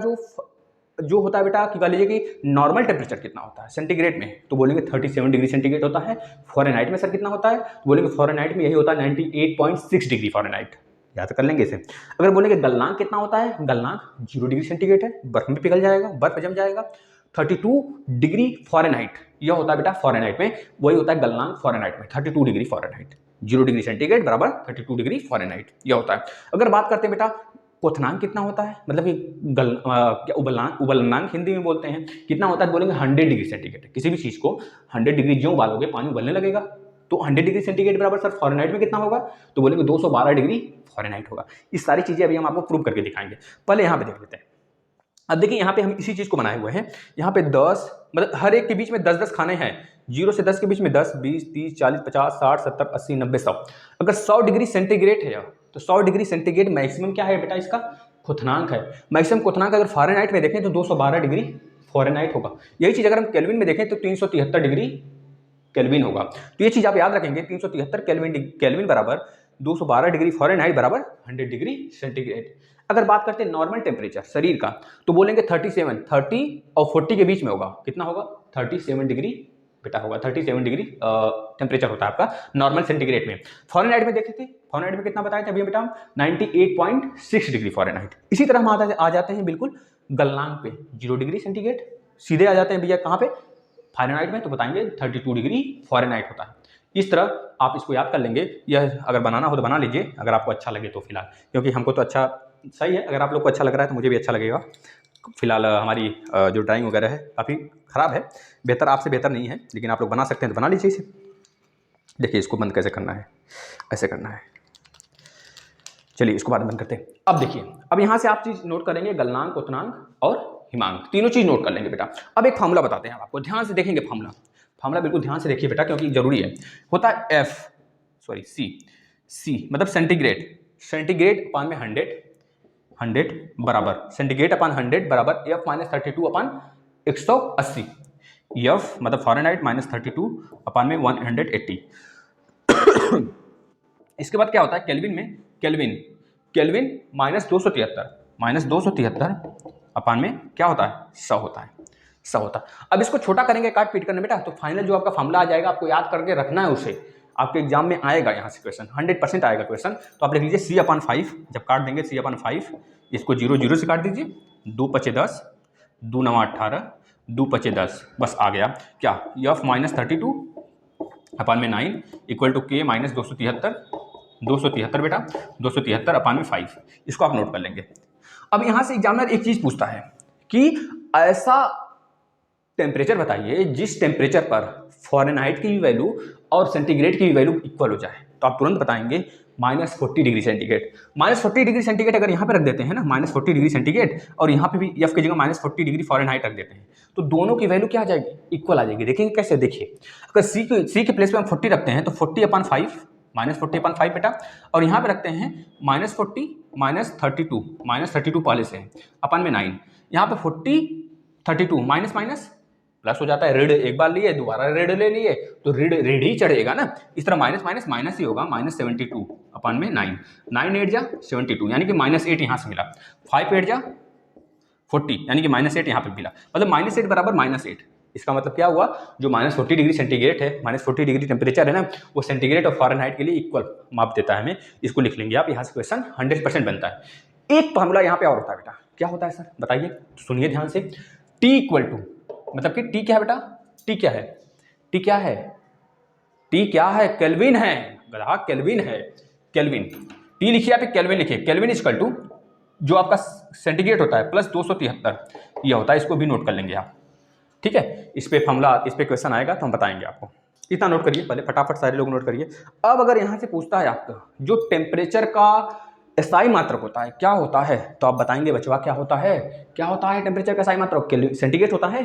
जो होता है बेटा, कि कह लीजिए कि नॉर्मल टेम्परेचर कितना होता है सेंटीग्रेड में, तो बोलेंगे 37 डिग्री सेंटीग्रेड होता है। फॉरेनहाइट में सर कितना होता है, तो बोलेंगे फॉरेनहाइट में यही होता है 98.6 डिग्री फॉरेनहाइट, याद कर लेंगे इसे। अगर बोलेंगे गलनांक कितना होता है, गलनांक 0 डिग्री सेंटीग्रेड है, बर्फ में पिघल जाएगा, बर्फ जम जाएगा। 32 डिग्री फॉरेनहाइट यह होता है बेटा फॉरेनहाइट में, वही होता है गलनांक फॉरेनहाइट में 32 डिग्री फॉरेनहाइट, 0 डिग्री सेंटीग्रेड बराबर 32 डिग्री फॉरेनहाइट यह होता है। अगर बात करते हैं बेटा क्वथनांक कितना होता है, मतलब कि उबलनांक हिंदी में बोलते हैं, कितना होता है, बोलेंगे 100 डिग्री सेंटीग्रेड। किसी भी चीज़ को 100 डिग्री जो उबालोगे पानी उबलने लगेगा, तो 100 डिग्री सेंटीग्रेड बराबर सर फॉरेनहाइट में कितना होगा, तो बोलेंगे 212 डिग्री फॉरेनहाइट होगा। इस सारी चीज़ें अभी हम आपको प्रूव करके दिखाएंगे, पहले यहाँ पे देख लेते हैं। अब देखिए यहाँ पे हम इसी चीज़ को बनाए हुए हैं, यहाँ पे 10 मतलब हर एक के बीच में 10-10 खाने हैं, 0 से 10 के बीच में 10, 20, 30, 40, 50, 60, 70, 80, 90, 100। अगर 100 डिग्री सेंटीग्रेड है तो 100 डिग्री सेंटीग्रेड मैक्सिमम क्या है बेटा, इसका क्वथनांक है। मैक्सिमम क्वथनांक अगर फॉरेनहाइट में देखें तो 212 डिग्री फॉरेनहाइट होगा। यही चीज़ अगर हम केल्विन में देखें तो 373 डिग्री केल्विन होगा। तो ये चीज़ आप याद रखेंगे, 373 केल्विन बराबर 212 डिग्री फॉरेनहाइट बराबर 100 डिग्री सेंटीग्रेड। अगर बात करते हैं नॉर्मल टेम्परेचर शरीर का, तो बोलेंगे 30 और 40 के बीच में होगा, कितना होगा 37 डिग्री बेटा होगा, 37 डिग्री टेम्परेचर होता है आपका नॉर्मल सेंटीग्रेड में। फॉरेनहाइट में देखे थे, फॉरेनहाइट में कितना बताया था अभी बेटा, 98.6 डिग्री फॉरेनहाइट। इसी तरह हम आ जाते हैं बिल्कुल गलनांक पे, 0 डिग्री सेंटीग्रेड, सीधे आ जाते हैं भैया कहाँ पे, फॉरेनहाइट में, तो बताएंगे 32 डिग्री फॉरेनहाइट होता है। इस तरह आप इसको याद कर लेंगे, यह अगर बनाना हो तो बना लीजिए, अगर आपको अच्छा लगे तो फिलहाल, क्योंकि हमको तो अच्छा सही है, अगर आप लोग को अच्छा लग रहा है तो मुझे भी अच्छा लगेगा। फिलहाल हमारी जो ड्राइंग वगैरह है काफ़ी ख़राब है, बेहतर आपसे बेहतर नहीं है, लेकिन आप लोग बना सकते हैं तो बना लीजिए इसे। देखिए इसको बंद कैसे करना है, ऐसे करना है, चलिए इसको बाद में बंद करते हैं। अब देखिए, अब यहाँ से आप चीज़ नोट करेंगे, गलनांक, क्वथनांक और हिमांक, तीनों चीज़ नोट कर लेंगे बेटा। अब एक फार्मूला बताते हैं आपको, ध्यान से देखेंगे फार्मूला। फार्मूला बिल्कुल ध्यान से देखिए बेटा, क्योंकि जरूरी है। होता है सी मतलब सेंटीग्रेड अपान में 100 बराबर सेंटीग्रेड अपान 100 बराबर F माइनस 32 अपान 180। F मतलब फ़ारेनहाइट माइनस 32 अपान में 180। इसके बाद क्या होता है केल्विन माइनस 273 अपान में क्या होता है 100 होता है। अब इसको छोटा करेंगे काट पीट करने बेटा, तो फाइनल जो आपका फॉर्मूला आ जाएगा आपको याद करके रखना है उसे, आपके एग्जाम में आएगा, यहाँ से क्वेश्चन 100% आएगा क्वेश्चन। तो आप लिख लीजिए C/5, जब काट देंगे C/5, इसको 0 0 से काट दीजिए, 2 पचे 10, 2 9 18, 2 पचे 10, बस आ गया क्या F माइनस 32 अपान में 9 इक्वल टू K माइनस 273 बेटा 273 अपान में 5। इसको आप नोट कर लेंगे। अब यहाँ से एग्जामिनर एक चीज पूछता है कि ऐसा टेम्परेचर बताइए जिस टेम्परेचर पर फ़ारेनहाइट की भी वैल्यू और सेंटीग्रेड की भी वैल्यू इक्वल हो जाए। तो आप तुरंत बताएंगे -40 डिग्री सेंटीग्रेड। -40 डिग्री सेंटीग्रेड अगर यहाँ पे रख देते हैं ना, -40 डिग्री सेंटीग्रेड, और यहाँ पे भी F की जगह -40 डिग्री फ़ारेनहाइट रख देते हैं, तो दोनों की वैल्यू क्या आ जाएगी, इक्वल आ जाएगी। देखेंगे कैसे, देखिए अगर C के प्लेस पे हम 40 रखते हैं तो 40/5 -40/5 बेटा, और यहाँ पे रखते हैं -40 -32 पहले से है अपान में 9, यहाँ पे 40 32 माइनस प्लस हो जाता है। ऋण एक बार लिए दोबारा ऋण ले लिए तो ऋण ही चढ़ेगा ना, इस तरह माइनस ही होगा, -72 अपान में 9 8 जा 72 यानी कि -8 यहाँ से मिला, 5 8 जा 40 यानी कि -8 यहाँ पे मिला, मतलब -8 बराबर -8। इसका मतलब क्या हुआ, जो -40 डिग्री सेंटीग्रेड है, -40 डिग्री टेम्परेचर है ना, वो सेंटीग्रेड और फ़ारेनहाइट के लिए इक्वल माप देता है हमें। इसको लिख लेंगे आप, यहाँ से क्वेश्चन 100% बनता है। एक फार्मूला यहाँ पे और होता है बेटा, क्या होता है सर बताइए, सुनिए ध्यान से। T इक्वल टू मतलब कि T क्या है बेटा, T क्या है केल्विन है, गधा केल्विन है, केल्विन। T लिखिए आप, केल्विन लिखिए, केल्विन इक्वल टू जो आपका सेंटीग्रेड होता है प्लस 273 यह होता है। इसको भी नोट कर लेंगे आप, ठीक है। इस पे फॉर्मूला, इस पे क्वेश्चन आएगा तो हम बताएंगे आपको। इतना नोट करिए पहले, फटाफट सारे लोग नोट करिए। अब अगर यहाँ से पूछता है आपका जो टेम्परेचर का SI मात्रक होता है क्या होता है, तो आप बताएंगे बचवा क्या होता है टेम्परेचर का SI मात्रक, सेंटीग्रेड होता है,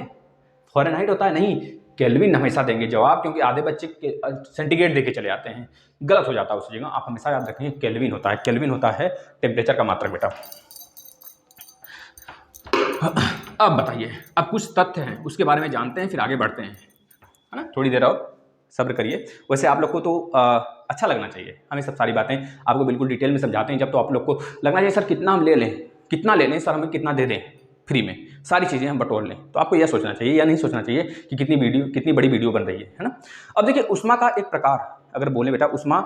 फ़ारेनहाइट होता है, नहीं, केल्विन हमेशा देंगे जवाब, क्योंकि आधे बच्चे सेंटीग्रेड देके चले आते हैं, गलत हो जाता है उस जगह। आप हमेशा याद रखेंगे केल्विन होता है टेम्परेचर का मात्रक बेटा। अब बताइए, अब कुछ तथ्य हैं उसके बारे में जानते हैं, फिर आगे बढ़ते हैं, है ना। थोड़ी देर और सब्र करिए। वैसे आप लोग को तो अच्छा लगना चाहिए, हमें सब सारी बातें आपको बिल्कुल डिटेल में समझाते हैं जब, तो आप लोग को लगना चाहिए सर कितना हम ले लें सर, हमें कितना दे दें फ्री में, सारी चीज़ें हम बटोर लें। तो आपको यह सोचना चाहिए या नहीं सोचना चाहिए कि कितनी बड़ी वीडियो बन रही है ना। अब देखिए, ऊष्मा का एक प्रकार अगर बोले बेटा, ऊष्मा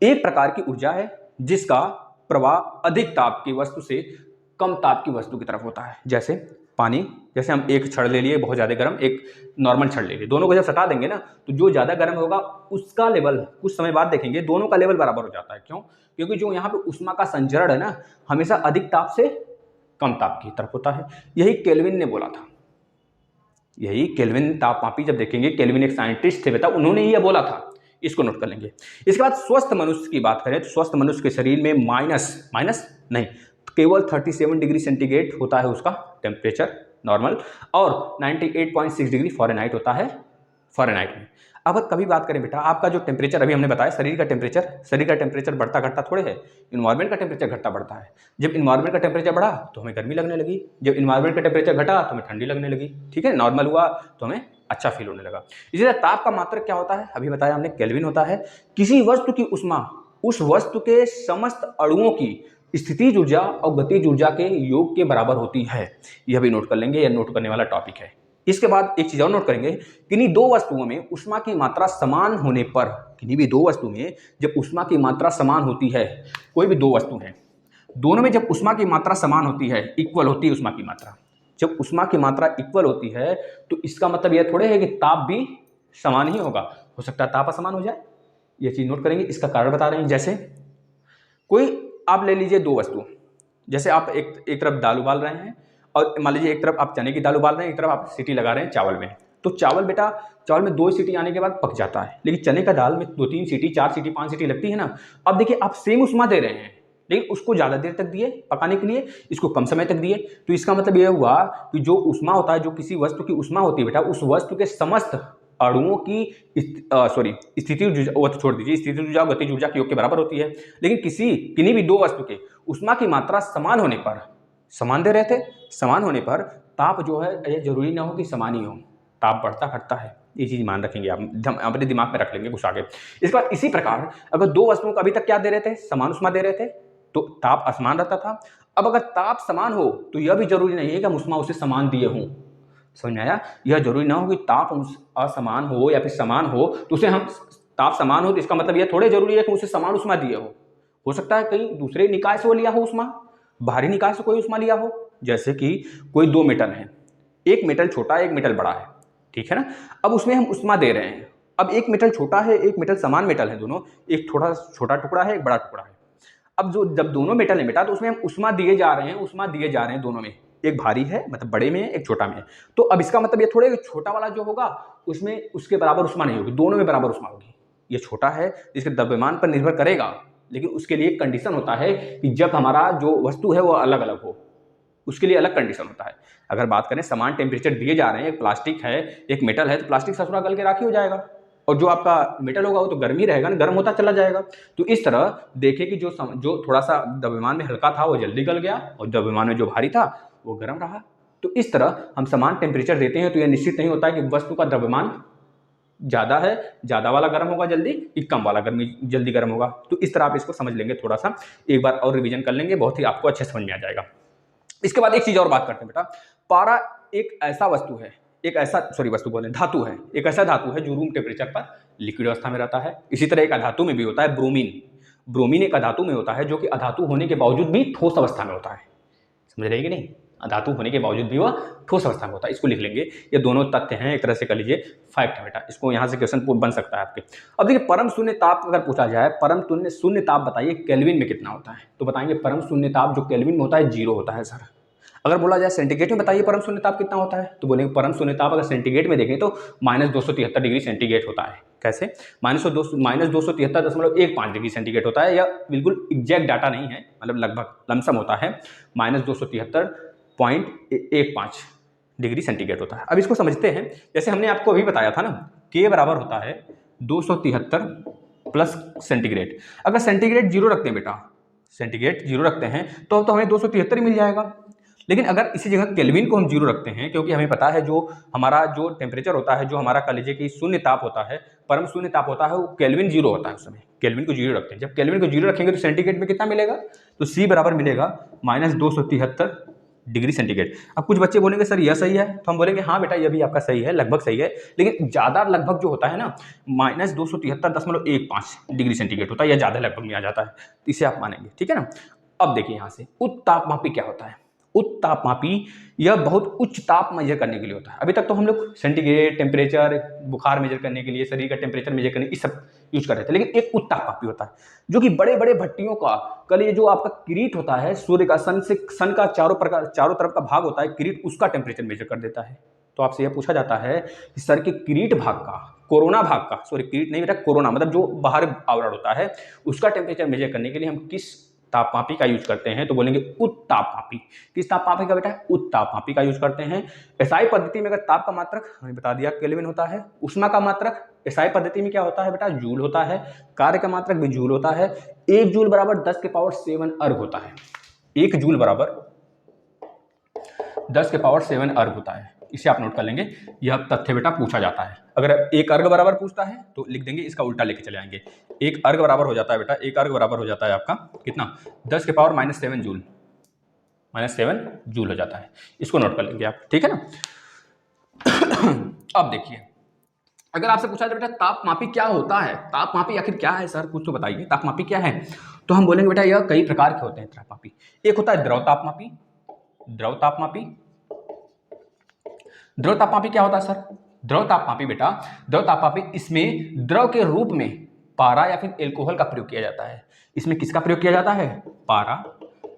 एक प्रकार की ऊर्जा है जिसका प्रवाह अधिक ताप की वस्तु से कम ताप की वस्तु की तरफ होता है। जैसे पानी, जैसे हम एक छड़ ले लिए बहुत ज़्यादा गर्म, एक नॉर्मल छड़ ले लिए, दोनों को जब सटा देंगे ना तो जो ज़्यादा गर्म होगा उसका लेवल कुछ समय बाद देखेंगे दोनों का लेवल बराबर हो जाता है। क्यों? क्योंकि जो यहाँ पे ऊष्मा का संचरण है ना, हमेशा अधिक ताप से कम ताप की तरफ होता है। यही केल्विन ने बोला था, यही केल्विन तापमापी, जब देखेंगे केल्विन एक साइंटिस्ट थे बेटा, उन्होंने ये बोला था। इसको नोट कर लेंगे। इसके बाद स्वस्थ मनुष्य की बात करें तो स्वस्थ मनुष्य के शरीर में माइनस नहीं, केवल 37 डिग्री सेंटीग्रेड होता है उसका टेम्परेचर नॉर्मल, और 98.6 डिग्री फ़ारेनहाइट होता है फ़ारेनहाइट में। अब कभी बात करें बेटा, आपका जो टेम्परेचर अभी हमने बताया, शरीर का टेम्परेचर बढ़ता घटता थोड़े है, इन्वायरमेंट का टेम्परेचर घटता बढ़ता है। जब इन्वायरमेंट का टेम्परेचर बढ़ा तो हमें गर्मी लगने लगी, जब इन्वायरमेंट का टेम्परेचर घटा तो हमें ठंडी लगने लगी, ठीक है, नॉर्मल हुआ तो हमें अच्छा फील होने लगा। इसी तरह ताप का मात्रक क्या होता है, अभी बताया हमने, केल्विन होता है। किसी वस्तु की ऊष्मा उस वस्तु के समस्त अणुओं की स्थितिज ऊर्जा और गतिज ऊर्जा के योग के बराबर होती है। यह भी नोट कर लेंगे, यह नोट करने वाला टॉपिक है। इसके बाद एक चीज और नोट करेंगे, किन्हीं दो वस्तुओं में ऊष्मा की मात्रा समान होने पर, किन्हीं भी दो वस्तु में जब ऊष्मा की मात्रा समान होती है, कोई भी दो वस्तु है, दोनों में जब ऊष्मा की मात्रा समान होती है, इक्वल होती है ऊष्मा की मात्रा, जब ऊष्मा की मात्रा इक्वल होती है तो इसका मतलब यह थोड़े है कि ताप भी समान ही होगा, हो सकता है ताप असमान हो जाए। यह चीज नोट करेंगे, इसका कारण बता रहे हैं। जैसे कोई आप ले लीजिए दो वस्तु, जैसे आप एक तरफ दाल उबाल रहे हैं, और मान लीजिए एक तरफ आप चने की दाल उबाल रहे हैं, एक तरफ आप सीटी लगा रहे हैं चावल में, तो चावल में 2 सीटी आने के बाद पक जाता है, लेकिन चने का दाल में 2 3 सीटी 4 सीटी 5 सीटी लगती है ना। अब देखिए, आप सेम ऊष्मा दे रहे हैं, लेकिन उसको ज़्यादा देर तक दिए पकाने के लिए, इसको कम समय तक दिए, तो इसका मतलब यह हुआ कि जो ऊष्मा होता है, जो किसी वस्तु की ऊष्मा होती है बेटा, उस वस्तु के समस्त अणुओं की स्थिति वो तो छोड़ दीजिए, स्थिति ऊर्जा गतिज ऊर्जा के योग के बराबर होती है। लेकिन किन्हीं भी दो वस्तु के उष्मा की मात्रा समान होने पर, समान दे रहे थे, समान होने पर ताप जो है ये जरूरी ना हो कि समान ही हो, ताप बढ़ता घटता है, ये चीज मान रखेंगे आप, अपने दिमाग में रख लेंगे कुछ आगे। इसके बाद इसी प्रकार अगर दो वस्तुओं को अभी तक क्या दे रहे थे, समान उष्मा दे रहे थे, तो ताप असमान रहता था। अब अगर ताप समान हो तो यह भी जरूरी नहीं है कि हम उष्मा उसे समान दिए हों, समझ में आया? यह जरूरी ना हो कि ताप असमान हो या फिर समान हो तो उसे हम, ताप समान हो तो इसका मतलब यह थोड़े जरूरी है कि उसे समान उष्मा दिए हो सकता है कहीं दूसरे निकाय से वो लिया हो उष्मा, बाहरी निकाय से कोई उष्मा लिया हो। जैसे कि कोई दो मेटल है, एक मेटल छोटा है एक मेटल बड़ा है, ठीक है ना, अब उसमें हम उष्मा दे रहे हैं। अब एक मेटल छोटा है एक मेटल समान मेटल है दोनों, एक थोड़ा छोटा टुकड़ा है एक बड़ा टुकड़ा है। अब जब दोनों मेटल है बेटा तो उसमें हम उष्मा दिए जा रहे हैं दोनों में, एक भारी है मतलब बड़े में है एक छोटा में है। तो अब इसका मतलब ये थोड़े छोटा वाला जो होगा उसमें उसके बराबर उष्मा नहीं होगी, दोनों में बराबर उष्मा होगी। ये छोटा है इसके द्रव्यमान पर निर्भर करेगा, लेकिन उसके लिए एक कंडीशन होता है कि जब हमारा जो वस्तु है वो अलग अलग हो, उसके लिए अलग कंडीशन होता है। अगर बात करें समान टेम्परेचर दिए जा रहे हैं, एक प्लास्टिक है एक मेटल है, तो प्लास्टिक ससुरा गल के राखी हो जाएगा और जो आपका मेटल होगा वो तो गर्म ही रहेगा ना, गर्म होता चला जाएगा। तो इस तरह देखिए कि जो थोड़ा सा द्रव्यमान में हल्का था वो जल्दी गल गया और द्रव्यमान में जो भारी था वो गर्म रहा। तो इस तरह हम समान टेम्परेचर देते हैं तो यह निश्चित नहीं होता है कि वस्तु का द्रव्यमान ज़्यादा है, ज़्यादा वाला गर्म होगा जल्दी कि कम वाला जल्दी गर्म होगा। तो इस तरह आप इसको समझ लेंगे, थोड़ा सा एक बार और रिवीजन कर लेंगे, बहुत ही आपको अच्छे समझ में आ जाएगा। इसके बाद एक चीज़ और बात करते हैं बेटा, पारा एक ऐसा वस्तु है, एक ऐसा वस्तु बोले धातु है, एक ऐसा धातु है जो रूम टेम्परेचर पर लिक्विड अवस्था में रहता है। इसी तरह एक अधातु में भी होता है ब्रोमीन, ब्रोमीन एक अधातु में होता है जो कि अधातु होने के बावजूद भी ठोस अवस्था में होता है, समझ रहे कि नहीं? अधातु होने के बावजूद भी वह ठोस अवस्था में होता है, इसको लिख लेंगे। ये दोनों तथ्य हैं, एक तरह से कर लीजिए फैक्ट है बेटा, इसको यहाँ से क्वेश्चन बन सकता है आपके। अब देखिए परम शून्य ताप अगर पूछा जाए, परम शून्य ताप बताइए केल्विन में कितना होता है, तो बताएंगे परम शून्य ताप जो केल्विन में होता है 0 होता है सर। अगर बोला जाए सेंटीग्रेड में बताइए परम शून्य ताप कितना होता है, तो बोलेंगे परम शून्य ताप अगर सेंटीग्रेड में देखें तो -273 डिग्री सेंटीग्रेड होता है। कैसे? -273.15 डिग्री सेंटीग्रेड होता है, यह बिल्कुल एग्जैक्ट डाटा नहीं है, मतलब लगभग लमसम होता है, -273.15 डिग्री सेंटीग्रेड होता है। अब इसको समझते हैं, जैसे हमने आपको अभी बताया था ना, K बराबर होता है 273 प्लस सेंटीग्रेड। अगर सेंटीग्रेड 0 रखते हैं बेटा, सेंटीग्रेड 0 रखते हैं तो हमें 273 ही मिल जाएगा। लेकिन अगर इसी जगह केल्विन को हम 0 रखते हैं, क्योंकि हमें पता है जो हमारा जो टेम्परेचर होता है, जो हमारा कह लीजिए कि शून्य ताप होता है, परम शून्य ताप होता है, वो केल्विन 0 होता है उस समय, केल्विन को 0 रखते हैं। जब केल्विन को 0 रखेंगे तो सेंटीग्रेड में कितना मिलेगा, तो C बराबर मिलेगा -273 डिग्री सेंटीग्रेड। अब कुछ बच्चे बोलेंगे सर यह सही है, तो हम बोलेंगे हाँ बेटा यह भी आपका सही है, लगभग सही है, लेकिन ज़्यादा लगभग जो होता है ना -273.15 डिग्री सेंटीग्रेड होता है, यह ज़्यादा लगभग में आ जाता है, तो इसे आप मानेंगे, ठीक है ना। अब देखिए यहाँ से उत्तापमापी क्या होता है। उत्तापमापी यह बहुत उच्च ताप मेजर करने के लिए होता है। अभी तक तो हम लोग सेंटीग्रेड टेम्परेचर, बुखार मेजर करने के लिए, शरीर का टेम्परेचर मेजर करने के लिए सब यूज कर रहे थे, लेकिन एक उत्तापमापी होता है जो कि बड़े बड़े भट्टियों का, कल ये जो आपका किरीट होता है सूर्य का, सन का चारों तरफ का भाग होता है किरीट, उसका टेम्परेचर मेजर कर देता है। तो आपसे यह पूछा जाता है कि सर के किरीट भाग का, कोरोना भाग का, किरीट नहीं बेटा कोरोना, मतलब जो बाहर आवरण होता है उसका टेम्परेचर मेजर करने के लिए हम किस तापमापी का यूज करते हैं, तो बोलेंगे उत्तापमापी। किस तापमापी का बेटा? उत्तापमापी का यूज करते हैं। एसआई पद्धति में अगर ताप का मात्रक हमें बता दिया केल्विन होता है, उष्मा का मात्रक एसआई पद्धति में क्या होता है बेटा? जूल होता है। कार्य का मात्रक भी जूल होता है। 1 जूल बराबर 10⁻7 अर्ग होता है। 1 जूल बराबर 10⁻7 अर्ग होता है, इसे आप नोट कर लेंगे, यह तथ्य बेटा पूछा जाता है। अगर 1 अर्ग बराबर पूछता है तो लिख देंगे, इसका उल्टा लेके चले आएंगे। 1 अर्ग बराबर हो जाता है बेटा, 1 अर्ग बराबर हो जाता है आपका कितना? 10⁻⁻7 जूल, -7 जूल हो जाता है, इसको नोट कर लेंगे आप, ठीक है ना। अब देखिए अगर आपसे पूछा जाए बेटा तापमापी क्या होता है, तापमापी आखिर क्या है सर, कुछ तो बताइए, तापमापी क्या है, तो हम बोलेंगे बेटा यह कई प्रकार के होते हैं तापमापी। एक होता है द्रव तापमापी। द्रव तापमापी, द्रव तापमापी क्या होता है सर? द्रव तापमापी बेटा, द्रव तापमापी इसमें द्रव के रूप में पारा या फिर एल्कोहल का प्रयोग किया जाता है। इसमें किसका प्रयोग किया जाता है? पारा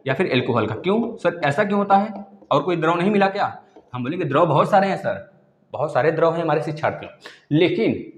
या फिर एल्कोहल का। क्यों सर, ऐसा क्यों होता है? और कोई द्रव नहीं मिला क्या? हम बोलेंगे द्रव बहुत सारे हैं सर, बहुत सारे द्रव हैं हमारे शिक्षार्थियों, लेकिन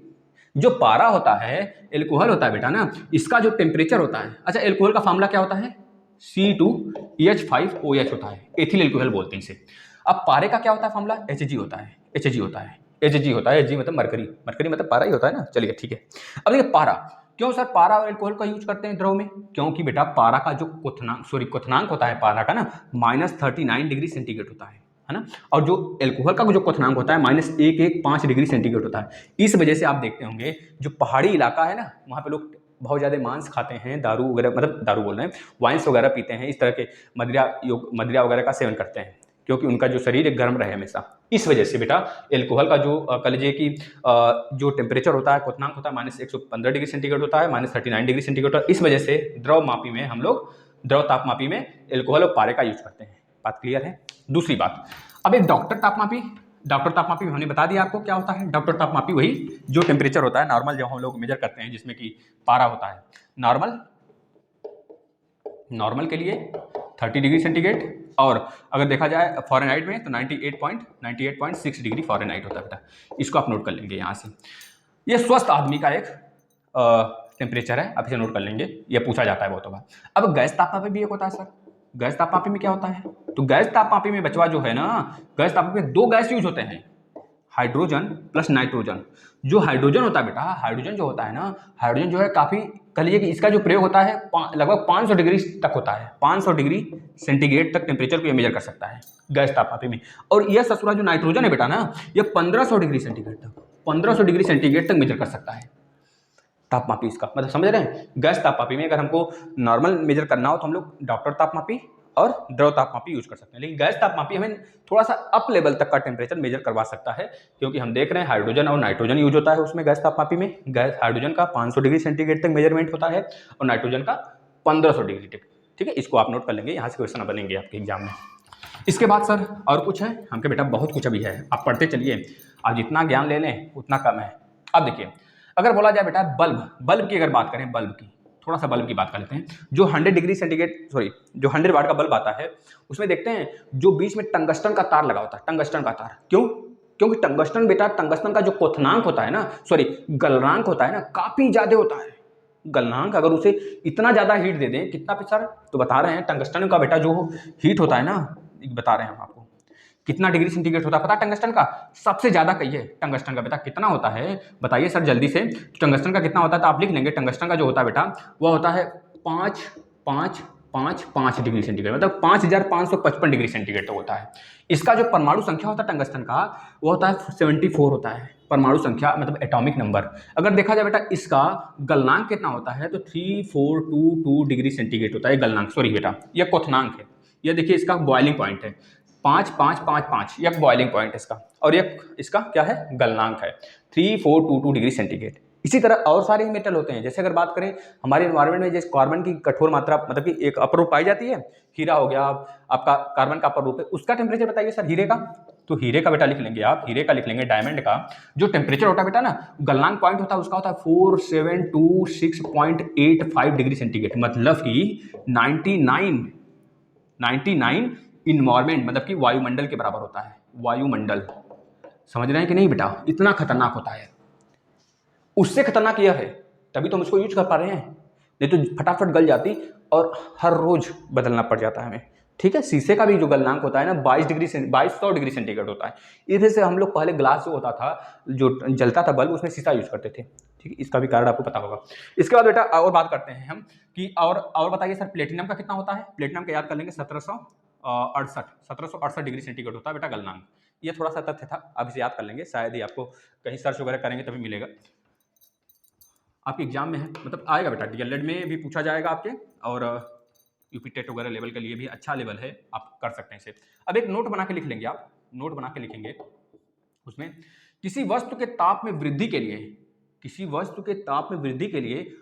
जो पारा होता है, एल्कोहल होता है बेटा ना, इसका जो टेम्परेचर होता है, अच्छा एल्कोहल का फार्मूला क्या होता है? C2H5OH होता है, एथिल एल्कोहल बोलते हैं इसे। अब पारे का क्या होता है फार्मूला? Hg होता है, Hg होता है, Hg होता है, Hg मतलब मरकरी, मरकरी मतलब पारा ही होता है ना। चलिए ठीक है। अब देखिए पारा, क्यों सर पारा और एल्कोहल का यूज करते हैं द्रव में? क्योंकि बेटा पारा का जो क्वथनांक होता है पारा का ना -39 डिग्री सेंटीग्रेड होता है ना। और जो एल्कोहल का जो क्वथनांक होता है -115 डिग्री सेंटीग्रेड होता है। इस वजह से आप देखते होंगे जो पहाड़ी इलाका है ना, वहाँ पे लोग बहुत ज़्यादा मांस खाते हैं, दारू वगैरह, मतलब दारू बोल रहे हैं, वाइन्स वगैरह पीते हैं, इस तरह के मदिरा वगैरह का सेवन करते हैं, क्योंकि उनका जो शरीर एक गर्म रहे हमेशा। इस वजह से बेटा एल्कोहल का जो कह लीजिए कि जो टेम्परेचर होता है, क्वथनांक होता है -115 डिग्री सेंटीग्रेड होता है, -39 डिग्री सेंटीग्रेड होता है। इस वजह से द्रव मापी में हम लोग, द्रव तापमापी में एल्कोहल और पारे का यूज करते हैं। बात क्लियर है? दूसरी बात, अब एक डॉक्टर तापमापी हमने बता दिया आपको क्या होता है। डॉक्टर तापमापी वही जो टेम्परेचर होता है नॉर्मल, जो हम लोग मेजर करते हैं, जिसमें कि पारा होता है नॉर्मल के लिए 30 डिग्री सेंटीग्रेड, और अगर देखा जाए फॉरेनहाइट में तो 98.6 डिग्री फॉरेनहाइट होता है बेटा। इसको आप नोट कर लेंगे यहाँ से। ये स्वस्थ आदमी का एक टेम्परेचर है, आप इसे नोट कर लेंगे, ये पूछा जाता है बहुत बार। अब गैस तापमापी भी एक होता है सर। गैस तापमापी में क्या होता है? तो गैस तापमापी में बचवा जो है ना, गैस तापमापी में 2 गैस यूज होते हैं, हाइड्रोजन प्लस नाइट्रोजन। जो हाइड्रोजन होता है बेटा, हाइड्रोजन जो होता है ना, हाइड्रोजन जो है काफ़ी, कह लीजिए कि इसका जो प्रयोग होता है लगभग 500 डिग्री तक होता है, 500 डिग्री सेंटीग्रेड तक टेम्परेचर को ये मेजर कर सकता है गैस तापमापी में। और यह ससुरा जो नाइट्रोजन है बेटा ना, ये 1500 डिग्री सेंटीग्रेड तक, 1500 डिग्री सेंटीग्रेड तक मेजर कर सकता है तापमापी इसका। मतलब समझ रहे हैं? गैस तापमापी में अगर हमको नॉर्मल मेजर करना हो तो हम लोग डॉक्टर तापमापी और द्रव तापमापी यूज कर सकते हैं, लेकिन गैस तापमापी हमें थोड़ा सा अप लेवल तक का टेम्परेचर मेजर करवा सकता है, क्योंकि हम देख रहे हैं हाइड्रोजन और नाइट्रोजन यूज होता है उसमें गैस तापमापी में। गैस हाइड्रोजन का 500 डिग्री सेंटीग्रेड तक मेजरमेंट होता है और नाइट्रोजन का 1500 डिग्री तक। ठीक है, इसको आप नोट कर लेंगे, यहाँ से क्वेश्चन बनेंगे आपके एग्जाम में। इसके बाद सर और कुछ है? हमके बेटा बहुत कुछ अभी है, आप पढ़ते चलिए, आप जितना ज्ञान ले लें उतना कम है। अब देखिए, अगर बोला जाए बेटा बल्ब की अगर बात करें, बल्ब की, थोड़ा सा बल्ब की बात कर लेते हैं। जो 100 डिग्री सेंटीग्रेड जो 100 वाट का बल्ब आता है, उसमें देखते हैं जो बीच में टंगस्टन का तार लगा होता है, टंगस्टन का तार। क्यों? क्योंकि टंगस्टन बेटा, टंगस्टन का जो क्वथनांक होता है ना, गलनांक होता है ना, काफी ज्यादा होता है गलनांक। अगर उसे इतना ज्यादा हीट दे दें, कितना पे सर? तो बता रहे हैं टंगस्टन का बेटा जो हीट होता है ना, बता रहे हैं हम आपको कितना डिग्री सेंटीग्रेड होता है पता? टंगस्टन का सबसे ज्यादा कहिए, टंगस्टन का बेटा कितना होता है बताइए सर जल्दी से। टंगस्टन का कितना होता है तो आप लिख लेंगे, टंगस्टन का जो होता है बेटा वो होता है 5 डिग्री सेंटीग्रेड, मतलब 5555 डिग्री सेंटीग्रेड तो होता है। इसका जो परमाणु संख्या होता है टंगस्टन का, वो होता है 74 होता है परमाणु संख्या, मतलब एटॉमिक नंबर। अगर देखा जाए बेटा इसका गलनांक कितना होता है तो 3422 डिग्री सेंटीग्रेड होता है गलनांक। बेटा यह क्वथनांक है, यह देखिए इसका बॉइलिंग पॉइंट है 5555, यह बॉइलिंग पॉइंट है इसका, और यह इसका क्या है? गलनांक है 3422 डिग्री सेंटीग्रेड। इसी तरह और सारे मेटल होते हैं, जैसे अगर बात करें हमारे एनवायरमेंट में, जैसे कार्बन की कठोर मात्रा, मतलब कि एक अपर रूप पाई जाती है, हीरा हो गया आपका, कार्बन का अपर रूप है, उसका टेम्परेचर बताइए सर हीरे का। तो हीरे का बेटा लिख लेंगे आप, हीरे का लिख लेंगे, डायमंड का जो टेम्परेचर होता है बेटा ना, गलनांक पॉइंट होता है उसका होता है 4726.85 डिग्री सेंटीग्रेड, मतलब कि 99 इन्वायरमेंट, मतलब कि वायुमंडल के बराबर होता है। वायुमंडल समझ रहे हैं कि नहीं बेटा? इतना खतरनाक होता है, उससे खतरनाक यह है, तभी तो हम इसको यूज कर पा रहे हैं, नहीं तो फटाफट गल जाती और हर रोज बदलना पड़ जाता है हमें। ठीक है, शीशे का भी जो गलनांक होता है ना 2200 डिग्री सेंटीग्रेड होता है। इधर से हम लोग पहले ग्लास जो होता था, जो जलता था बल्ब, उसमें शीशा यूज करते थे। ठीक है, इसका भी कारण आपको पता होगा। इसके बाद बेटा और बात करते हैं हम कि और बताइए सर प्लेटिनम का कितना होता है? प्लेटिनम का याद कर लेंगे 1768 डिग्री सेंटीग्रेड होता है बेटा गलनांक। ये थोड़ा सा तथ्य था, आप इसे याद कर लेंगे, शायद ही आपको कहीं सर्च वगैरह करेंगे तभी मिलेगा, आपके एग्जाम में है, मतलब आएगा बेटा, डीएलएड में भी पूछा जाएगा आपके, और यूपी टेट वगैरह लेवल के लिए भी अच्छा लेवल है, आप कर सकते हैं इसे। अब एक नोट बना के लिख लेंगे आप, नोट बना के लिखेंगे उसमें, किसी वस्तु के ताप में वृद्धि के लिए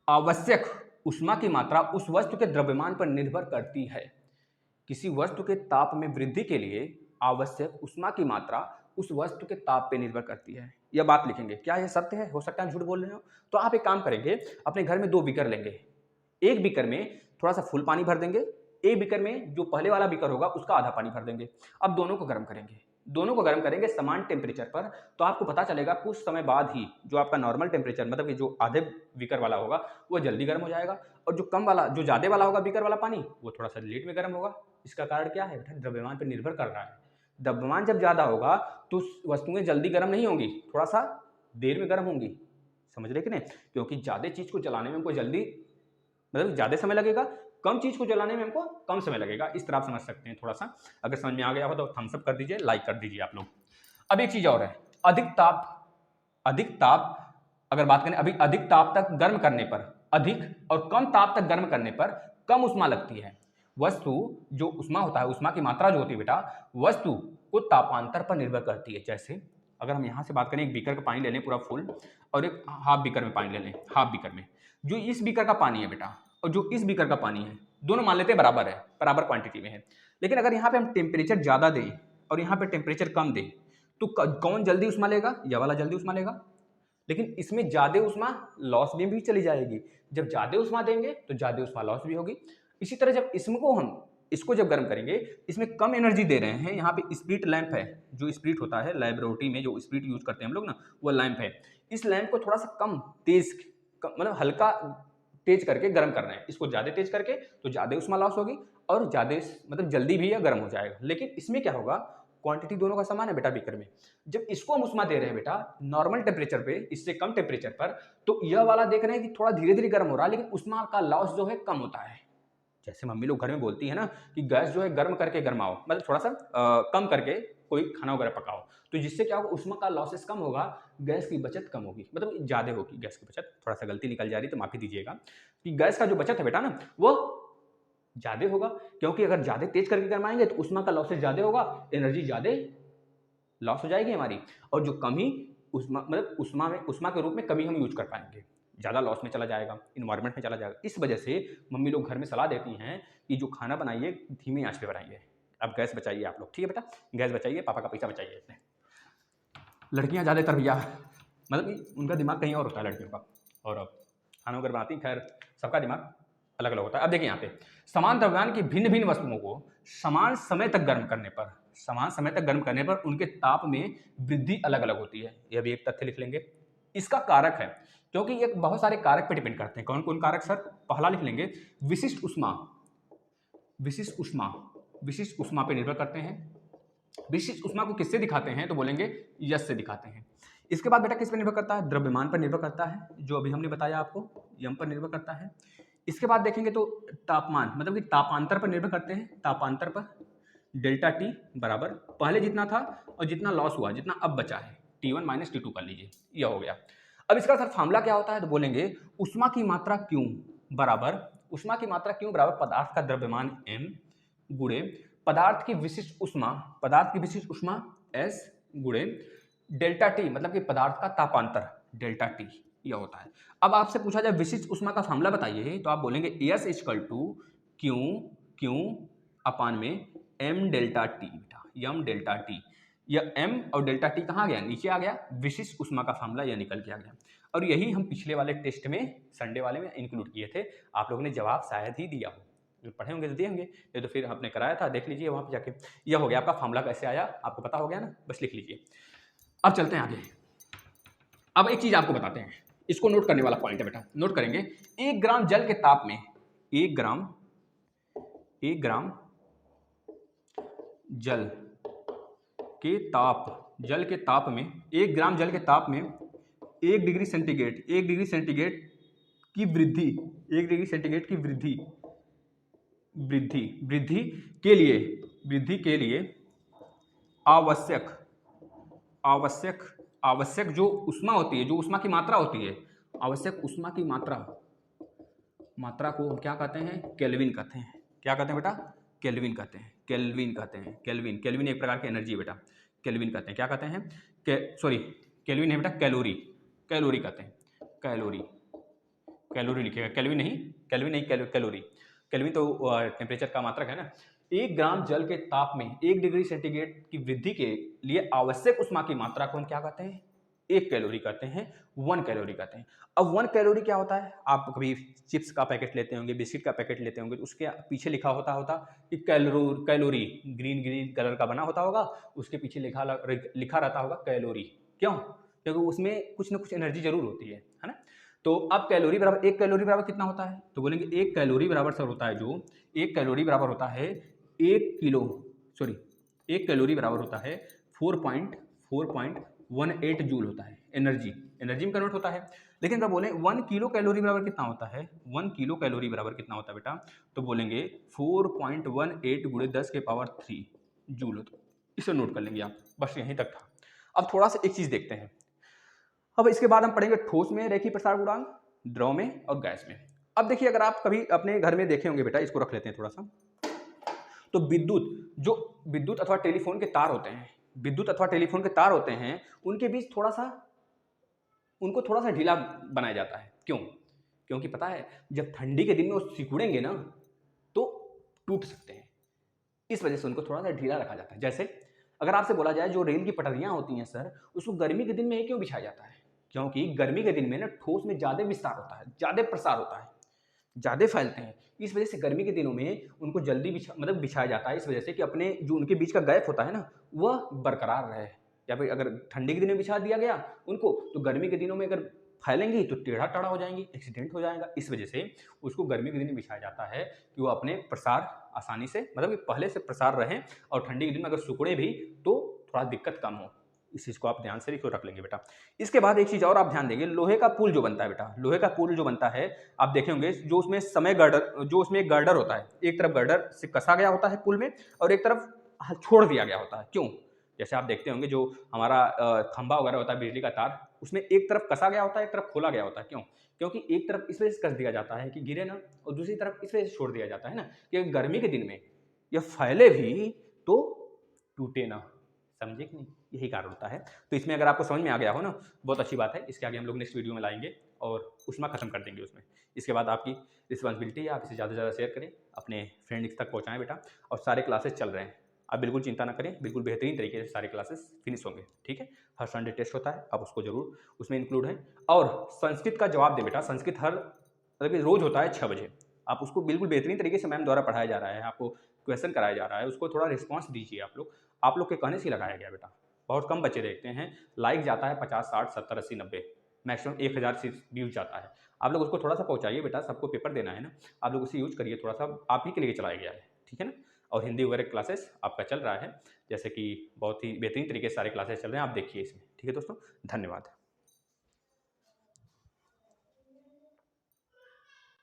आवश्यक ऊष्मा की मात्रा उस वस्तु के द्रव्यमान पर निर्भर करती है। किसी वस्तु के ताप में वृद्धि के लिए आवश्यक ऊष्मा की मात्रा उस वस्तु के ताप पे निर्भर करती है। यह बात लिखेंगे। क्या यह सत्य है? हो सकता है झूठ बोल रहे हो, तो आप एक काम करेंगे, अपने घर में 2 बीकर लेंगे, एक बीकर में थोड़ा सा फुल पानी भर देंगे, एक बीकर में जो पहले वाला बीकर होगा उसका आधा पानी भर देंगे। अब दोनों को गर्म करेंगे समान टेम्परेचर पर, तो आपको पता चलेगा कुछ समय बाद ही जो आपका नॉर्मल टेम्परेचर, मतलब कि जो आधे बीकर वाला होगा वो जल्दी गर्म हो जाएगा, और जो कम वाला, जो ज्यादा वाला होगा बीकर वाला पानी, वो थोड़ा सा लेट में गर्म होगा। इसका कारण क्या है? द्रव्यमान पर निर्भर कर रहा है, द्रव्यमान जब ज़्यादा होगा तो वस्तुएं जल्दी गर्म नहीं होंगी, थोड़ा सा देर में गर्म होंगी। समझ रहे कि नहीं? क्योंकि ज़्यादा चीज़ को जलाने में हमको जल्दी मतलब ज़्यादा समय लगेगा, कम चीज़ को जलाने में हमको कम समय लगेगा। इस तरह आप समझ सकते हैं थोड़ा सा। अगर समझ में आ गया हो तो थम्स अप कर दीजिए, लाइक कर दीजिए आप लोग। अब एक चीज़ और है, अधिक ताप अगर बात करें, अभी अधिक ताप तक गर्म करने पर, अधिक और कम ताप तक गर्म करने पर कम उष्मा लगती है। वस्तु जो उष्मा होता है, उष्मा की मात्रा जो होती है बेटा, वस्तु को तापांतर पर निर्भर करती है। जैसे अगर हम यहाँ से बात करें, एक बीकर का पानी ले लें पूरा फुल और एक हाफ बीकर में पानी ले लें, हाफ बीकर में, जो इस बीकर का पानी है बेटा और जो इस बीकर का पानी है, दोनों मान लेते हैं बराबर है, बराबर क्वांटिटी में है। लेकिन अगर यहाँ पे हम टेम्परेचर ज़्यादा दें और यहाँ पे टेम्परेचर कम दें तो कौन जल्दी उष्मा लेगा? यह वाला जल्दी उष्मा लेगा। लेकिन इसमें ज़्यादा उष्मा लॉस में भी चली जाएगी। जब ज़्यादा उष्मा देंगे तो ज़्यादा उष्मा लॉस भी होगी। इसी तरह जब इसको जब गर्म करेंगे, इसमें कम एनर्जी दे रहे हैं। यहाँ पे स्प्लिट लैंप है, जो स्प्लिट होता है लैबोरेटरी में, जो स्प्लिट यूज करते हैं हम लोग ना, वो लैंप है। इस लैंप को थोड़ा सा कम तेज, मतलब हल्का तेज करके गर्म कर रहे हैं। इसको ज़्यादा तेज करके तो ज़्यादा उष्मा लॉस होगी और ज़्यादा मतलब जल्दी भी यह गर्म हो जाएगा। लेकिन इसमें क्या होगा, क्वांटिटी दोनों का समान है बेटा बीकर में। जब इसको हम उष्मा दे रहे हैं बेटा नॉर्मल टेम्परेचर पे, इससे कम टेम्परेचर पर, तो यह वाला देख रहे हैं कि थोड़ा धीरे धीरे गर्म हो रहा है, लेकिन उष्मा का लॉस जो है कम होता है। जैसे मम्मी लोग घर में बोलती है ना कि गैस जो है गर्म करके गर्माओ, मतलब थोड़ा सा कम करके कोई खाना वगैरह पकाओ, तो जिससे क्या होगा, उष्मा का लॉसेस कम होगा, गैस की बचत कम होगी, मतलब ज़्यादा होगी गैस की बचत। थोड़ा सा गलती निकल जा रही तो माफ़ी दीजिएगा। कि गैस का जो बचत है बेटा ना, वो ज़्यादा होगा, क्योंकि अगर ज़्यादा तेज करके गर्माएंगे तो उष्मा का लॉसेस ज़्यादा होगा, एनर्जी ज़्यादा लॉस हो जाएगी हमारी, और जो कमी उष्मा मतलब उष्मा के रूप में कमी हम यूज कर पाएंगे, ज़्यादा लॉस में चला जाएगा, इन्वायरमेंट में चला जाएगा। इस वजह से मम्मी लोग घर में सलाह देती हैं कि जो खाना बनाइए धीमी आंच पे बनाइए। अब गैस बचाइए आप लोग, ठीक है बेटा, गैस बचाइए, पापा का पैसा बचाइए इसमें। लड़कियां ज़्यादातर भैया मतलब उनका दिमाग कहीं और होता है लड़कियों का, और अब खाना वगैरह बनाती, खैर सबका दिमाग अलग अलग होता है। अब देखिए यहाँ पे समान द्रव्यमान की भिन्न भिन्न वस्तुओं को समान समय तक गर्म करने पर उनके ताप में वृद्धि अलग अलग होती है। यह भी एक तथ्य लिख लेंगे। इसका कारक है, क्योंकि ये बहुत सारे कारक पे डिपेंड करते हैं। कौन कौन कारक सर? पहला लिख लेंगे विशिष्ट उष्मा पे निर्भर करते हैं। विशिष्ट उष्मा को किससे दिखाते हैं? तो बोलेंगे यश से दिखाते हैं। इसके बाद बेटा किस पर निर्भर करता है? द्रव्यमान पर निर्भर करता है, जो अभी हमने बताया आपको, यम पर निर्भर करता है। इसके बाद देखेंगे तो तापमान, मतलब कि तापांतर पर निर्भर करते हैं। तापांतर पर डेल्टा टी बराबर पहले जितना था और जितना लॉस हुआ, जितना अब बचा है, T1 माइनस T2 कर लीजिए, यह हो गया। अब इसका सर फार्मूला क्या होता है? तो बोलेंगे उष्मा की मात्रा Q बराबर पदार्थ का द्रव्यमान m गुणे पदार्थ की विशिष्ट उष्मा S गुणे डेल्टा टी, मतलब कि पदार्थ का तापांतर डेल्टा टी, यह होता है। अब आपसे पूछा जाए विशिष्ट उष्मा का फार्मूला बताइए, तो आप बोलेंगे S इक्वल टू क्यू अपान में m डेल्टा टी, बेटा m डेल्टा टी। यह m और डेल्टा टी कहाँ गया? नीचे आ गया। विशिष्ट उष्मा का फार्मूला यह निकल के आ गया, और यही हम पिछले वाले टेस्ट में, संडे वाले में इंक्लूड किए थे। आप लोगों ने जवाब शायद ही दिया हो, जो पढ़े होंगे तो दिए होंगे, ये तो फिर आपने कराया था, देख लीजिए वहाँ पे जाके। यह हो गया आपका फार्मूला, कैसे आया आपको पता हो गया ना, बस लिख लीजिए। अब चलते हैं आगे। अब एक चीज आपको बताते हैं, इसको नोट करने वाला पॉइंट है बेटा, नोट करेंगे। 1 ग्राम जल के ताप में 1 ग्राम जल के ताप में 1 ग्राम जल के ताप में 1 डिग्री सेंटीग्रेड की वृद्धि के लिए आवश्यक जो उष्मा होती है, जो उष्मा की मात्रा होती है, आवश्यक उष्मा की मात्रा को हम क्या कहते हैं? केल्विन कहते हैं। क्या कहते हैं बेटा? केल्विन कहते हैं। केल्विन एक प्रकार की एनर्जी है बेटा, केल्विन कहते हैं। क्या कहते हैं? केल्विन है बेटा, कैलोरी कहते हैं। कैलोरी लिखिएगा, कैलोरी। केल्विन तो टेम्परेचर का मात्रक है ना। 1 ग्राम जल के ताप में 1 डिग्री सेंटीग्रेड की वृद्धि के लिए आवश्यक उष्मा की मात्रा को हम क्या कहते हैं? 1 कैलोरी कहते हैं, 1 कैलोरी कहते हैं। अब 1 कैलोरी क्या होता है? आप कभी चिप्स का पैकेट लेते होंगे, बिस्किट का पैकेट लेते होंगे, तो उसके पीछे लिखा होता कि कैलोरी ग्रीन कलर का बना होता होगा, उसके पीछे लिखा रहता होगा कैलोरी। क्यों? क्योंकि उसमें कुछ ना कुछ एनर्जी जरूर होती है ना। तो अब 1 कैलोरी बराबर कितना होता है? तो बोलेंगे 1 कैलोरी बराबर सर होता है, जो 1 कैलोरी बराबर होता है 1 1 कैलोरी बराबर होता है 4.18 जूल होता है। एनर्जी में कन्वर्ट होता है। लेकिन अगर बोलें 1 किलो कैलोरी बराबर कितना होता है, 1 किलो कैलोरी बराबर कितना होता है बेटा, तो बोलेंगे 4.18 गुणे 10⁻³ जूल होता है। इसे नोट कर लेंगे आप, बस यहीं तक था। अब थोड़ा सा एक चीज देखते हैं। अब इसके बाद हम पढ़ेंगे ठोस में रैखिक प्रसार गुणांक, द्रव में और गैस में। अब देखिए, अगर आप कभी अपने घर में देखे होंगे बेटा, इसको रख लेते हैं थोड़ा सा, तो विद्युत अथवा टेलीफोन के तार होते हैं, उनके बीच उनको थोड़ा सा ढीला बनाया जाता है। क्यों? क्योंकि पता है जब ठंडी के दिन में वो सिकुड़ेंगे ना तो टूट सकते हैं, इस वजह से उनको थोड़ा सा ढीला रखा जाता है। जैसे अगर आपसे बोला जाए जो रेल की पटरियां होती हैं सर, उसको गर्मी के दिन में क्यों बिछाया जाता है? क्योंकि गर्मी के दिन में ना ठोस में ज्यादा विस्तार होता है, ज्यादा प्रसार होता है, ज्यादा फैलते हैं। इस वजह से गर्मी के दिनों में उनको जल्दी बिछाया जाता है, इस वजह से कि अपने जो उनके बीच का गैप होता है ना वह बरकरार रहे। या फिर अगर ठंडी के दिन में बिछा दिया गया उनको, तो गर्मी के दिनों में अगर फैलेंगी तो टेढ़ा टेढ़ा हो जाएंगी, एक्सीडेंट हो जाएगा। इस वजह से उसको गर्मी के दिन में बिछाया जाता है कि वो अपने प्रसार आसानी से, मतलब कि पहले से प्रसार रहें, और ठंडी के दिन में अगर सिकुड़े भी तो थोड़ा दिक्कत कम हो। इस चीज़ को आप ध्यान से रख लेंगे बेटा। इसके बाद एक चीज़ और आप ध्यान देंगे, लोहे का पुल जो बनता है बेटा, लोहे का पुल जो बनता है, आप देखे होंगे जो उसमें एक गर्डर होता है, एक तरफ गर्डर से कसा गया होता है पुल में और एक तरफ छोड़ दिया गया होता है। क्यों? जैसे आप देखते होंगे जो हमारा खंभा वगैरह होता है बिजली का तार, उसमें एक तरफ कसा गया होता है, एक तरफ खोला गया होता है। क्यों? क्योंकि एक तरफ इस वजह से कस दिया जाता है कि गिरे ना, और दूसरी तरफ इस वजह से छोड़ दिया जाता है ना कि गर्मी के दिन में यह फैले भी तो टूटे ना। समझे कि नहीं? यही कारण होता है। तो इसमें अगर आपको समझ में आ गया हो ना, बहुत अच्छी बात है। इसके आगे हम लोग नेक्स्ट वीडियो में लाएंगे और उष्मा खत्म कर देंगे उसमें। इसके बाद आपकी रिस्पॉन्सिबिलिटी है, आप इसे ज़्यादा से ज़्यादा शेयर करें, अपने फ्रेंड्स तक पहुँचाएं बेटा। और सारे क्लासेस चल रहे हैं, आप बिल्कुल चिंता ना करें, बिल्कुल बेहतरीन तरीके से सारे क्लासेस फिनिश होंगे। ठीक है, हर संडे टेस्ट होता है, आप उसको जरूर उसमें इंक्लूड है। और संस्कृत का जवाब दें बेटा, संस्कृत हर मतलब रोज होता है 6 बजे। आप उसको बिल्कुल बेहतरीन तरीके से मैम द्वारा पढ़ाया जा रहा है, आपको क्वेश्चन कराया जा रहा है, उसको थोड़ा रिस्पॉन्स दीजिए। आप लोग के कहने से लगाया गया बेटा। बहुत कम बच्चे देखते हैं, लाइक जाता है 50, 60, 70, 80, 90, मैक्सिमम 1000 से व्यूज जाता है। आप लोग उसको थोड़ा सा पहुंचाइए बेटा, सबको पेपर देना है ना, आप लोग उसे यूज करिए, थोड़ा सा आप ही के लिए चलाया गया है। ठीक है ना? और हिंदी वगैरह क्लासेस आपका चल रहा है, जैसे कि बहुत ही बेहतरीन तरीके से सारे क्लासेस चल रहे हैं, आप देखिए इसमें। ठीक है दोस्तों, धन्यवाद।